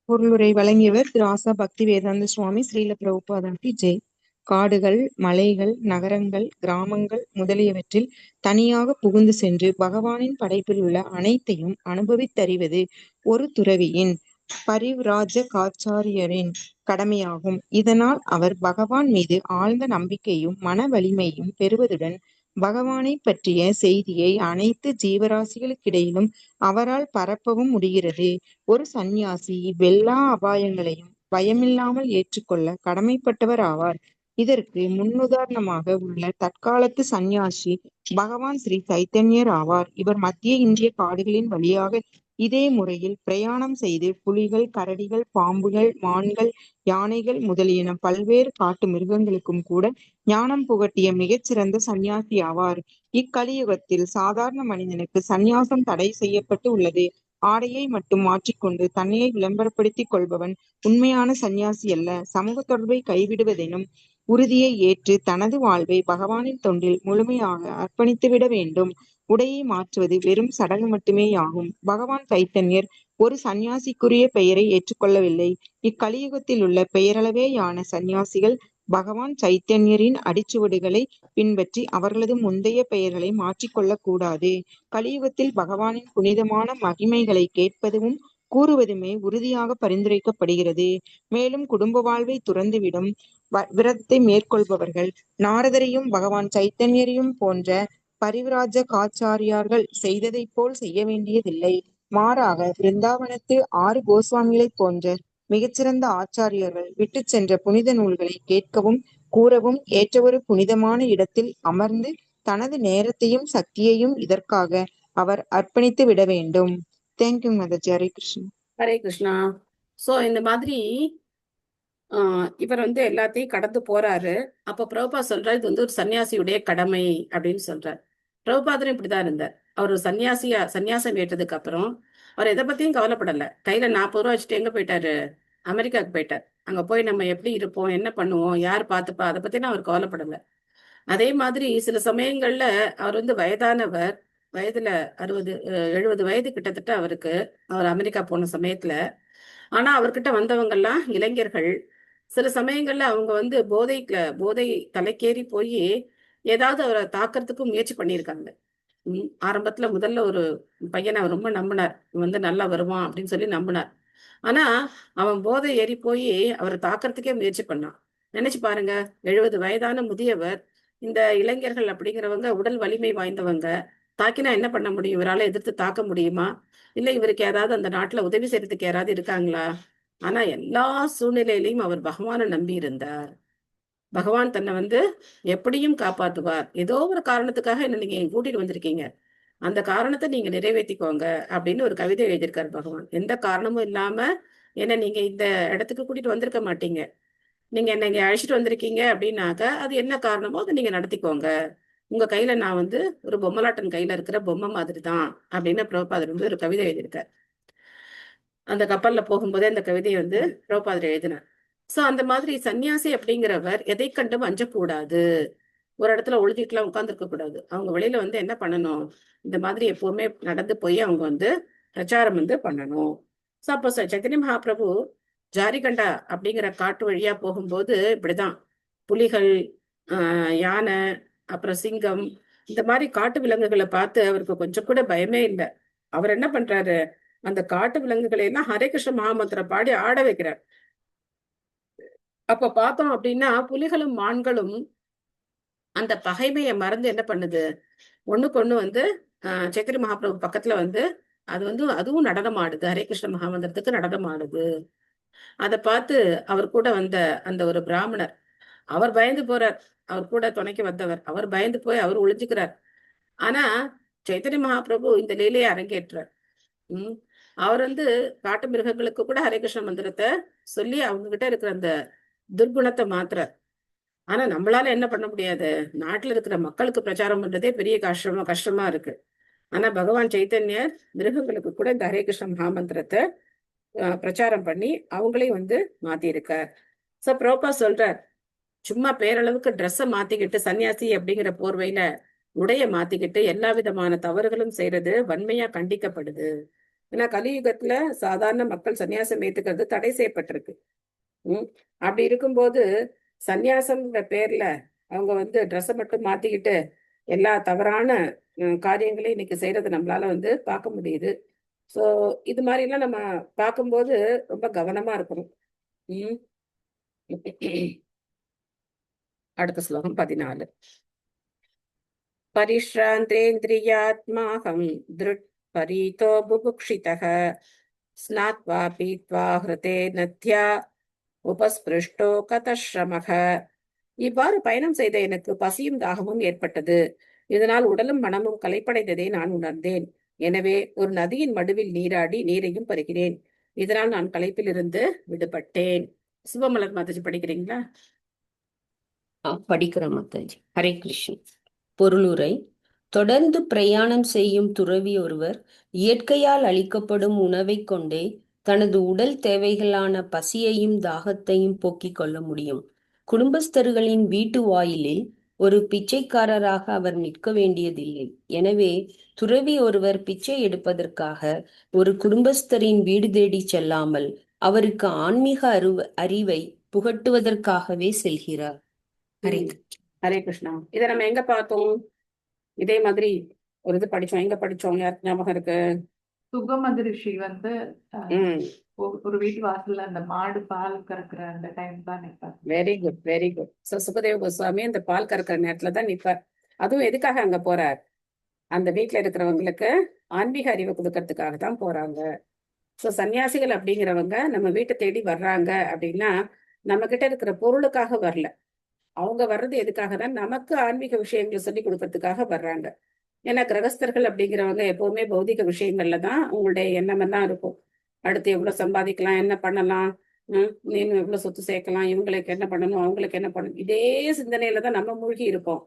பொருளுரை வழங்கியவர் திரு ஆசா பக்தி வேதாந்த சுவாமி ஸ்ரீல பிரபுபாதாக்கு ஜெய். காடுகள், மலைகள், நகரங்கள், கிராமங்கள் முதலியவற்றில் தனியாக புகுந்து சென்று பகவானின் படைப்பில் உள்ள அனைத்தையும் அனுபவித்தறிவது ஒரு துறவியின் பரிவ்ராஜகாச்சாரியரின் கடமையாகும். இதனால் அவர் பகவான் மீது ஆழ்ந்த நம்பிக்கையும் மன வலிமையும் பெறுவதுடன் பகவானை பற்றிய செய்தியை அனைத்து ஜீவராசிகளுக்கிடையிலும் அவரால் பரப்பவும் முடிகிறது. ஒரு சந்நியாசி இவ்வெல்லா அபாயங்களையும் பயமில்லாமல் ஏற்றுக்கொள்ள கடமைப்பட்டவர் ஆவார். இதற்கு முன்னுதாரணமாக உள்ள தற்காலத்து சந்நியாசி பகவான் ஸ்ரீ சைத்தன்யர் ஆவார். இவர் மத்திய இந்திய காடுகளின் வழியாக இதே முறையில் பிரயாணம் செய்து புலிகள், கரடிகள், பாம்புகள், மான்கள், யானைகள் முதலியன பல்வேறு காட்டு மிருகங்களுக்கும் கூட ஞானம் புகட்டிய மிகச்சிறந்த சந்நியாசி ஆவார். இக்கலியுகத்தில் சாதாரண மனிதனுக்கு சந்நியாசம் தடை செய்யப்பட்டு உள்ளது. ஆடையை மட்டும் மாற்றிக்கொண்டு தன்னையை விளம்பரப்படுத்திக் கொள்பவன் உண்மையான சந்நியாசி அல்ல. சமூக தொடர்பை கைவிடுவதெனும் உறுதியை ஏற்று தனது வாழ்வை பகவானின் தொண்டில் முழுமையாக அர்ப்பணித்துவிட வேண்டும். உடையை மாற்றுவது வெறும் சடங்கு மட்டுமேயாகும். பகவான் சைத்தன்யர் ஒரு சந்நியாசிக்குரிய பெயரை ஏற்றுக்கொள்ளவில்லை. இக்கலியுகத்தில் உள்ள பெயரளவேயான சந்நியாசிகள் பகவான் சைத்தன்யரின் அடிச்சுவடுகளை பின்பற்றி அவர்களது முந்தைய பெயர்களை மாற்றிக்கொள்ளக் கூடாது. கலியுகத்தில் பகவானின் புனிதமான மகிமைகளை கேட்பதும் கூறுவதுமே உறுதியாக பரிந்துரைக்கப்படுகிறது. மேலும் குடும்ப வாழ்வை துறந்துவிடும் விரதத்தை மேற்கொள்பவர்கள் நாரதரையும் பகவான் சைத்தன்யரையும் போன்ற பரிவ்ராஜகாச்சாரியார்கள் செய்ததை போல் செய்ய வேண்டியதில்லை. மாறாக பிருந்தாவனத்து 6 கோஸ்வாமிகளைப் போன்ற மிகச்சிறந்த ஆச்சாரியர்கள் விட்டு சென்ற புனித நூல்களை கேட்கவும் கூறவும் ஏற்ற ஒரு புனிதமான இடத்தில் அமர்ந்து தனது நேரத்தையும் சக்தியையும் இதற்காக அவர் அர்ப்பணித்து விட வேண்டும். தேங்க்யூ மாதாஜி. ஹரே கிருஷ்ணா. ஹரே கிருஷ்ணா. சோ இந்த மாதிரி இவர் எல்லாத்தையும் கடந்து போறாரு. அப்ப பிரபுபாத் சொல்றாரு இது ஒரு சன்னியாசியுடைய கடமை அப்படின்னு சொல்றார். பிரபுபாதரும் இப்படிதான் இருந்தார். அவர் சன்னியாசம் ஏற்றதுக்கு அப்புறம் அவர் எதை பத்தியும் கவலைப்படல. கையில 40 ரூபா வச்சுட்டு எங்க போயிட்டாரு? அமெரிக்காவுக்கு போயிட்டார். அங்க போய் நம்ம எப்படி இருப்போம், என்ன பண்ணுவோம், யார் பார்த்துப்பா, அதை பத்தினா அவர் கவலைப்படல. அதே மாதிரி சில சமயங்கள்ல அவர் வயதானவர், வயதுல 70 வயது கிட்டத்தட்ட அவருக்கு, அவர் அமெரிக்கா போன சமயத்துல. ஆனா அவர்கிட்ட வந்தவங்க எல்லாம் இளைஞர்கள். சில சமயங்கள்ல அவங்க போதை தலைக்கேறி போய் ஏதாவது அவரை தாக்கறதுக்கு முயற்சி பண்ணியிருக்காங்க. ஆரம்பத்துல முதல்ல ஒரு பையனை அவர் ரொம்ப நம்பினார், இவன் நல்லா வருவான் அப்படின்னு சொல்லி நம்பினார். ஆனா அவன் போதை ஏறி போய் அவரை தாக்கறதுக்கே முயற்சி பண்ணான். நினைச்சு பாருங்க, 70 வயதான முதியவர், இந்த இளைஞர்கள் அப்படிங்கிறவங்க உடல் வலிமை வாய்ந்தவங்க, தாக்கினா என்ன பண்ண முடியும்? இவரால எதிர்த்து தாக்க முடியுமா? இல்ல இவருக்கு ஏதாவது அந்த நாட்டுல உதவி செய்யறதுக்கு யாராவது இருக்காங்களா? ஆனா எல்லா சூழ்நிலையிலையும் அவர் பகவானை நம்பி இருந்தார். பகவான் தன்னை எப்படியும் காப்பாத்துவார். ஏதோ ஒரு காரணத்துக்காக என்ன நீங்க கூட்டிட்டு வந்திருக்கீங்க, அந்த காரணத்தை நீங்க நிறைவேற்றிக்கோங்க அப்படின்னு ஒரு கவிதை எழுதியிருக்காரு பகவான். எந்த காரணமும் இல்லாம என்ன நீங்க இந்த இடத்துக்கு கூட்டிட்டு வந்திருக்க மாட்டீங்க. நீங்க என்ன இங்க அழைச்சிட்டு வந்திருக்கீங்க அப்படின்னாக்க அது என்ன காரணமோ அதை நீங்க நடத்திக்கோங்க. உங்க கையில நான் ஒரு பொம்மலாட்டன் கையில இருக்கிற பொம்மை மாதிரி தான் அப்படின்னு பிரபுபாதர் ஒரு கவிதை எழுதியிருக்கார். அந்த கப்பல்ல போகும்போதே அந்த கவிதையை பிரபுபாதர் எழுதினார். சோ அந்த மாதிரி சன்னியாசி அப்படிங்கிறவர் எதை கண்டும் அஞ்சக்கூடாது. ஒரு இடத்துல ஒழுதிட்டுலாம் உட்கார்ந்துருக்க கூடாது. அவங்க வெளியில என்ன பண்ணணும், இந்த மாதிரி எப்பவுமே நடந்து போய் அவங்க பிரச்சாரம் பண்ணணும். சோ அப்போ சைத்தன்ய மகாபிரபு ஜாரிகண்டா அப்படிங்கிற காட்டு வழியா போகும்போது இப்படிதான் புலிகள், யானை, அப்புறம் சிங்கம், இந்த மாதிரி காட்டு விலங்குகளை பார்த்து அவருக்கு கொஞ்சம் கூட பயமே இல்லை. அவர் என்ன பண்றாரு, அந்த காட்டு விலங்குகளை எல்லாம் ஹரே கிருஷ்ண மகாமந்திரம் பாடி ஆட வைக்கிறார். அப்ப பார்த்தோம் அப்படின்னா புலிகளும் மான்களும் அந்த பகைமையை மறந்து என்ன பண்ணுது, ஒண்ணுக்கு ஒண்ணு சைத்தன்ய மகாபிரபு பக்கத்துல அது அதுவும் நடனம் ஆடுது, ஹரே கிருஷ்ண மகாமந்திரத்துக்கு நடனம் ஆடுது. அதை பார்த்து அவர் கூட வந்த அந்த ஒரு பிராமணர், அவர் பயந்து போறார். அவர் கூட துணைக்கு வந்தவர் அவர் பயந்து போய் அவர் ஒளிஞ்சுக்கிறார். ஆனா சைத்தன்ய மகாபிரபு இந்த லீலையை அரங்கேற்றார். அவர் காட்டு மிருகங்களுக்கு கூட ஹரே கிருஷ்ண மந்திரத்தை சொல்லி அவங்க கிட்ட இருக்கிற அந்த துர்குணத்தை மாத்துறார். ஆனா நம்மளால என்ன பண்ண முடியாது, நாட்டுல இருக்கிற மக்களுக்கு பிரச்சாரம் பண்றதே பெரிய கஷ்டமா இருக்கு. ஆனா பகவான் சைத்தன்யர் மிருகங்களுக்கு கூட இந்த ஹரே கிருஷ்ண மகாமந்திரத்தை பிரச்சாரம் பண்ணி அவங்களையும் மாத்தி இருக்கார். சோ பிரபுபா சொல்றார், சும்மா பேரளவுக்கு ட்ரெஸ்ஸை மாத்திக்கிட்டு சன்னியாசி அப்படிங்கிற போர்வையில உடைய மாத்திக்கிட்டு எல்லா விதமான தவறுகளும் செய்யறது வன்மையா கண்டிக்கப்படுது. ஏன்னா கலியுகத்துல சாதாரண மக்கள் சன்னியாசம் ஏத்துக்கிறது தடை செய்யப்பட்டிருக்கு. அப்படி இருக்கும்போது சன்னியாசம்ங்கிற பேர்ல அவங்க ட்ரெஸ்ஸை மட்டும் மாத்திக்கிட்டு எல்லா தவறான காரியங்களையும் இன்னைக்கு செய்யறது நம்மளால பார்க்க முடியுது. சோ இது மாதிரி எல்லாம் நம்ம பார்க்கும்போது ரொம்ப கவனமா இருக்கணும். அடுத்த ஸ்லோகம் 14. பரிஷ்ராந்தேந்திரியாத்மாஹம் திருட் பரீதோ புபுக்ஷிதஹ ஸ்நாத்வா பீத்வா ஹ்ருதே நத்யா உபஸ்பிருஷ்டோ கதஸ்ரமக. இவ்வாறு பயணம் செய்த எனக்கு பசியும் தாகமும் ஏற்பட்டது. இதனால் உடலும் மனமும் களைப்படைந்ததை நான் உணர்ந்தேன். எனவே ஒரு நதியின் மடுவில் நீராடி நீரையும் பருகிறேன். இதனால் நான் களைப்பிலிருந்து விடுபட்டேன். சிவமலர் மாதாஜி படிக்கிறீங்களா? படிக்கிறோம் மாதாஜி. ஹரே கிருஷ்ணன். பொருளுரை. தொடர்ந்து பிரயாணம் செய்யும் துறவி ஒருவர் இயற்கையால் அளிக்கப்படும் உணவை கொண்டே தனது உடல் தேவைகளான பசியையும் தாகத்தையும் போக்கிக் கொள்ள முடியும். குடும்பஸ்தர்களின் வீட்டு வாயிலில் ஒரு பிச்சைக்காரராக அவர் நிற்க வேண்டியதில்லை. எனவே துறவி ஒருவர் பிச்சை எடுப்பதற்காக ஒரு குடும்பஸ்தரின் வீடு தேடி செல்லாமல் அவருக்கு ஆன்மீக அறிவை புகட்டுவதற்காகவே செல்கிறார். ஹரே கிருஷ்ணா. இதை நம்ம எங்க பார்த்தோம்? இதே மாதிரி ஒரு இது படிச்சோம். எங்க படிச்சோம்? யாருக்கு ஞாபகம் இருக்கு? சுகமதி ரிஷி ஒரு வீட்டு வாசல்ல அந்த மாடு பால் கறக்குற அந்த டைம் தான் நிற்பார். Very good, very good. So Sukadeva Goswami அந்த பால் கறக்கிற நேரத்துல தான் நிற்பார். அதுவும் எதுக்காக அங்க போறார்? அந்த வீட்டுல இருக்கிறவங்களுக்கு ஆன்மீக அறிவை கொடுக்கறதுக்காக தான் போறாங்க. சோ சன்னியாசிகள் அப்படிங்கிறவங்க நம்ம வீட்டை தேடி வர்றாங்க அப்படின்னா நம்ம கிட்ட இருக்கிற பொருளுக்காக வரல. அவங்க வர்றது எதுக்காக தான் நமக்கு ஆன்மீக விஷயங்களை சொல்லி கொடுக்கறதுக்காக வர்றாங்க. ஏன்னா கிரகஸ்தர்கள் அப்படிங்கிறவங்க எப்பவுமே பௌதிக விஷயங்கள்ல தான் அவங்களுடைய எண்ணம் எல்லாம் இருக்கும். அடுத்து எவ்வளவு சம்பாதிக்கலாம், என்ன பண்ணலாம், நீங்க எவ்வளவு சொத்து சேர்க்கலாம், இவங்களுக்கு என்ன பண்ணணும், அவங்களுக்கு என்ன பண்ணணும், இதே சிந்தனையில தான் நம்ம மூழ்கி இருப்போம்.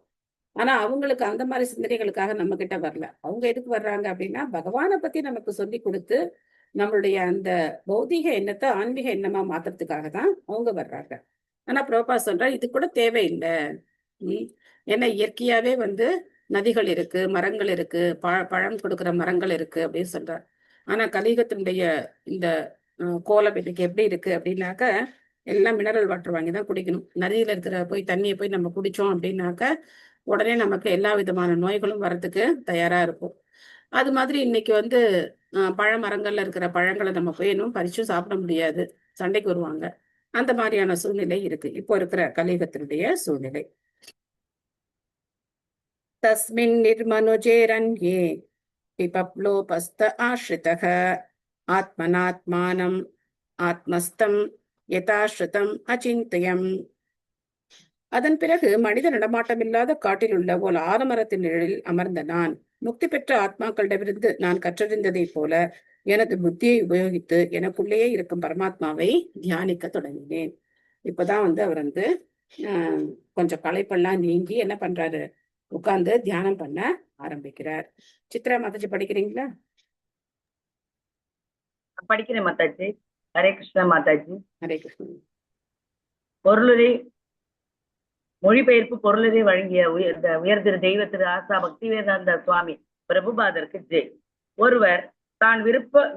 ஆனா அவங்களுக்கு அந்த மாதிரி சிந்தனைகளுக்காக நம்ம கிட்ட வரல. அவங்க எதுக்கு வர்றாங்க அப்படின்னா, பகவானை பத்தி நமக்கு சொல்லி கொடுத்து நம்மளுடைய அந்த பௌதீக எண்ணத்தை ஆன்மீக எண்ணமா மாத்துறதுக்காக தான் அவங்க வர்றாங்க. ஆனா பிரபா சொல்ற இது கூட தேவையில்லை. ஏன்னா இயற்கையாவே வந்து நதிகள் இருக்கு, மரங்கள் இருக்கு, பழம் கொடுக்குற மரங்கள் இருக்கு அப்படின்னு சொல்றார். ஆனா கலியுகத்தினுடைய இந்த கோலம் இன்னைக்கு எப்படி இருக்கு அப்படின்னாக்க, எல்லாம் மினரல் வாட்டர் வாங்கி தான் குடிக்கணும். நதியில இருக்கிற தண்ணியை போய் நம்ம குடிச்சோம் அப்படின்னாக்க உடனே நமக்கு எல்லா விதமான நோய்களும் வர்றதுக்கு தயாரா இருக்கும். அது மாதிரி இன்னைக்கு வந்து பழமரங்கள்ல இருக்கிற பழங்களை நம்ம போய் இன்னும் பறிச்சும் சாப்பிட முடியாது, சண்டைக்கு வருவாங்க. அந்த மாதிரியான சூழ்நிலை இருக்கு இப்போ இருக்கிற கலியுகத்தினுடைய சூழ்நிலை. தஸ்மின் நிர்மனுஜேரண்யே பிபப்லோபஸ்த ஆஸ்ரிதக ஆத்மனாத்மானம் ஆத்மஸ்தம் யதாஸ்ருதம் அச்சிந்தயம். அதன் பிறகு மனித நடமாட்டமில்லாத காட்டில் உள்ள ஒரு ஆலமரத்தின் நிழலில் அமர்ந்த நான் முக்தி பெற்ற ஆத்மாக்களிடமிருந்து நான் கற்றறிந்ததைப் போல எனது புத்தியை உபயோகித்து எனக்குள்ளேயே இருக்கும் பரமாத்மாவை தியானிக்க தொடங்கினேன். இப்பதான் வந்து அவர் வந்து கொஞ்சம் களைப்பெல்லாம் நீங்கி என்ன பண்றாரு, உட்கார்ந்து தியானம் பண்ண ஆரம்பிக்கிறார். சித்ரா மாதாஜி படிக்கிறீங்களா? படிக்கிறேன் மாதாஜி. ஹரே கிருஷ்ணா மாதாஜி. ஹரே கிருஷ்ணன். பொருளுரை மொழிபெயர்ப்பு பொருளுரை வழங்கிய உயர் திரு தெய்வ திரு ஆசா பக்திவேதாந்த சுவாமி பிரபுபாதருக்கு ஜெய். ஒருவர் தான்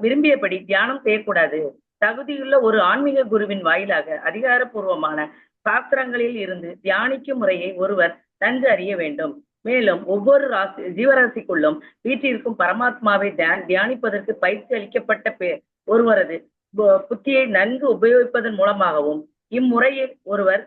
விரும்பியபடி தியானம் செய்யக்கூடாது. தகுதியுள்ள ஒரு ஆன்மீக குருவின் வாயிலாக அதிகாரப்பூர்வமான சாஸ்திரங்களில் இருந்து தியானிக்கும் முறையை ஒருவர் நன்கு அறிய வேண்டும். மேலும் ஒவ்வொரு ஜீவராசிக்குள்ளும் வீற்றிருக்கும் பரமாத்மாவை தியானிப்பதற்கு பயிற்சி அளிக்கப்பட்ட ஒருவரது புத்தியை நன்கு உபயோகிப்பதன் மூலமாகவும் இம்முறையை ஒருவர்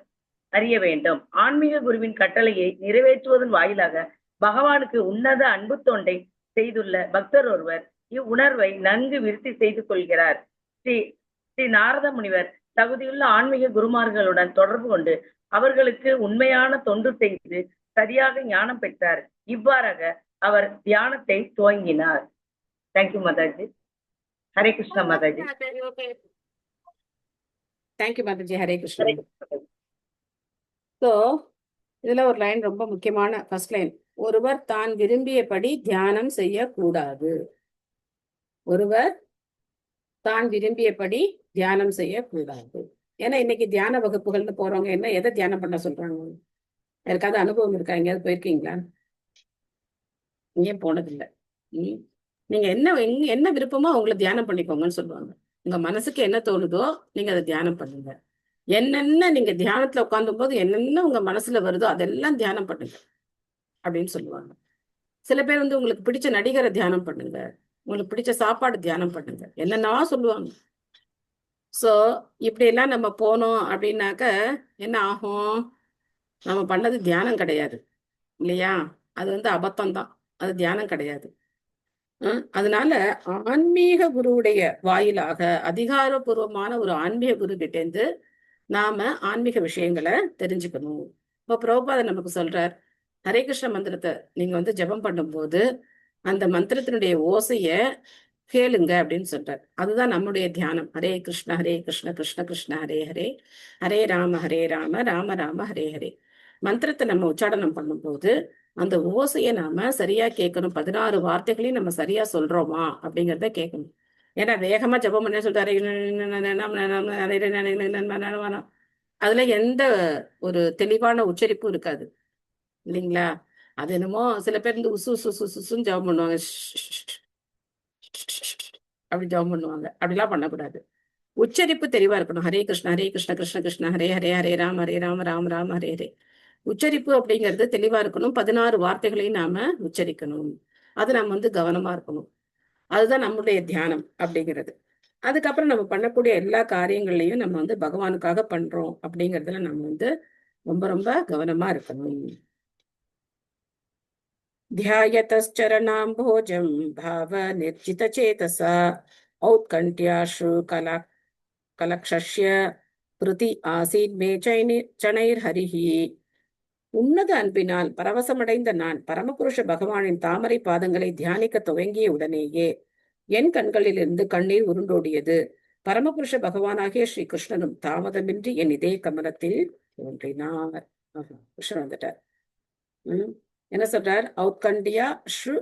அறிய வேண்டும். ஆன்மீக குருவின் கட்டளையை நிறைவேற்றுவதன் வாயிலாக பகவானுக்கு உன்னத அன்பு தொண்டை செய்துள்ள பக்தர் ஒருவர் இவ்வுணர்வை நன்கு விருத்தி செய்து கொள்கிறார். ஸ்ரீ நாரத முனிவர் தகுதியுள்ள ஆன்மீக குருமார்களுடன் தொடர்பு கொண்டு அவர்களுக்கு உண்மையான தொண்டு செய்து சரியாக ஞானம் பெற்றார். இவ்வாறாக அவர் தியானத்தை துவங்கினார். Thank you Mataji. Hare Krishna Mataji. Thank you Mataji. Hare Krishna. So இதுல ஒரு லைன் ரொம்ப முக்கியமான ஃபர்ஸ்ட் லைன். ஒருவர் தான் விரும்பியபடி தியானம் செய்யக்கூடாது. ஒருவர் தான் விரும்பியபடி தியானம் செய்யக்கூடாது. ஏன்னா இன்னைக்கு தியான வகுப்புகள்னு போறவங்க என்ன எதை தியானம் பண்ண சொல்றாங்க? யாருக்காவது அனுபவம் இருக்கா? எங்கேயாவது போயிருக்கீங்களா? இங்கேயும் போனதில்லை. நீங்க என்ன விருப்பமோ அவங்கள தியானம் பண்ணிக்கோங்கன்னு சொல்லுவாங்க. உங்க மனசுக்கு என்ன தோணுதோ நீங்க அதை தியானம் பண்ணுங்க. என்னென்ன நீங்க தியானத்துல உட்கார்ந்தும் போது என்னென்ன உங்க மனசுல வருதோ அதெல்லாம் தியானம் பண்ணுங்க அப்படின்னு சொல்லுவாங்க. சில பேர் வந்து உங்களுக்கு பிடிச்ச நடிகரை தியானம் பண்ணுங்க, உங்களுக்கு பிடிச்ச சாப்பாடு தியானம் பண்ணுங்க, என்னென்னவா சொல்லுவாங்க. ஸோ இப்படி எல்லாம் நம்ம போனோம் அப்படின்னாக்க என்ன ஆகும்? நம்ம பண்ணது தியானம் கிடையாது இல்லையா? அது வந்து அபத்தம் தான், அது தியானம் கிடையாது. அதனால ஆன்மீக குருவுடைய வாயிலாக அதிகாரபூர்வமான ஒரு ஆன்மீக குரு கிட்டேந்து நாம ஆன்மீக விஷயங்களை தெரிஞ்சுக்கணும். இப்போ பிரபுபாதர் நமக்கு சொல்றார், ஹரே கிருஷ்ண மந்திரத்தை நீங்க வந்து ஜபம் பண்ணும்போது அந்த மந்திரத்தினுடைய ஓசைய கேளுங்க அப்படின்னு சொல்றார். அதுதான் நம்முடைய தியானம். ஹரே கிருஷ்ண கிருஷ்ண கிருஷ்ண ஹரே ஹரே, ஹரே ராம ராம ராம ஹரே ஹரே. மந்திரத்தை நம்ம உச்சாடனம் பண்ணும்போது அந்த ஓசையை நாம சரியா கேட்கணும். 16 வார்த்தைகளையும் நம்ம சரியா சொல்றோமா அப்படிங்கிறத கேட்கணும். ஏன்னா வேகமா ஜபம் பண்ண சொல்லிட்டு அதுல எந்த ஒரு தெளிவான உச்சரிப்பும் இருக்காது இல்லைங்களா? அது என்னமோ சில பேர் வந்து உசு உசு உசுன்னு ஜபம் பண்ணுவாங்க, அப்படி ஜபம் பண்ணுவாங்க. அப்படிலாம் பண்ணக்கூடாது. உச்சரிப்பு தெளிவா இருக்கணும். ஹரே கிருஷ்ண கிருஷ்ண கிருஷ்ண ஹரே ஹரே, ஹரே ராம ராம ராம ஹரே ஹரே. உச்சரிப்பு அப்படிங்கிறது தெளிவா இருக்கணும். 16 வார்த்தைகளையும் நாம உச்சரிக்கணும். அது நம்ம வந்து கவனமா இருக்கணும். அதுதான் நம்முடைய தியானம் அப்படிங்கிறது. அதுக்கப்புறம் நம்ம பண்ணக்கூடிய எல்லா காரியங்கள்லையும் நம்ம வந்து பகவானுக்காக பண்றோம் அப்படிங்கிறதுல நம்ம வந்து ரொம்ப ரொம்ப கவனமா இருக்கணும். தியாயதச்சரணாம்போஜம் பாவ நிர்ஜித சேதசா ஔத்கண்ட்யாஷு கலக்ஷஸ்ய பிருதி ஆசீத் மே சனைர் ஹரிஹி. உன்னத அன்பினால் பரவசமடைந்த நான் பரமபுருஷ பகவானின் தாமரை பாதங்களை தியானிக்க துவங்கிய உடனேயே என் கண்களிலிருந்து கண்ணீர் உருண்டோடியது. பரமபுருஷ பகவானாகிய ஸ்ரீ கிருஷ்ணனும் தாமதமின்றி என் இதய கமலத்தில் தோன்றினார். கிருஷ்ணன் வந்துட்டார். என்ன சொல்றார்? ஔத்கண்டியா ஸ்ரு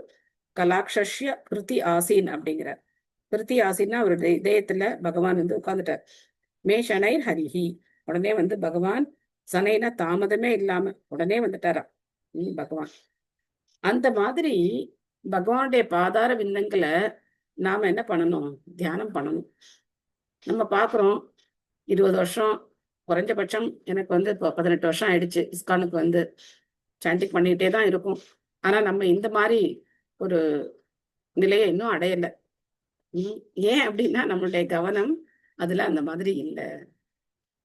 கலாக்ஷஸ்ய கிருதி ஆசீன் அப்படிங்கிறார். கிருதி ஆசீன்னா அவருடைய இதயத்துல பகவான் வந்து உட்கார்ந்துட்டார். மே ஷனைர் ஹரிஹி, உடனே வந்து பகவான் சனைனா தாமதமே இல்லாம உடனே வந்துட்டாராம் பகவான். அந்த மாதிரி பகவானுடைய பாதார விந்தங்களை நாம என்ன பண்ணணும்? தியானம் பண்ணணும். நம்ம பாக்குறோம் 20 வருஷம் குறைஞ்சபட்சம் எனக்கு வந்து இப்போ 18 வருஷம் ஆயிடுச்சு இஸ்கானுக்கு வந்து சாண்டிங் பண்ணிக்கிட்டே தான் இருக்கும். ஆனா நம்ம இந்த மாதிரி ஒரு நிலையை இன்னும் அடையலை. ஏன் அப்படின்னா நம்மளுடைய கவனம் அதுல அந்த மாதிரி இல்லை.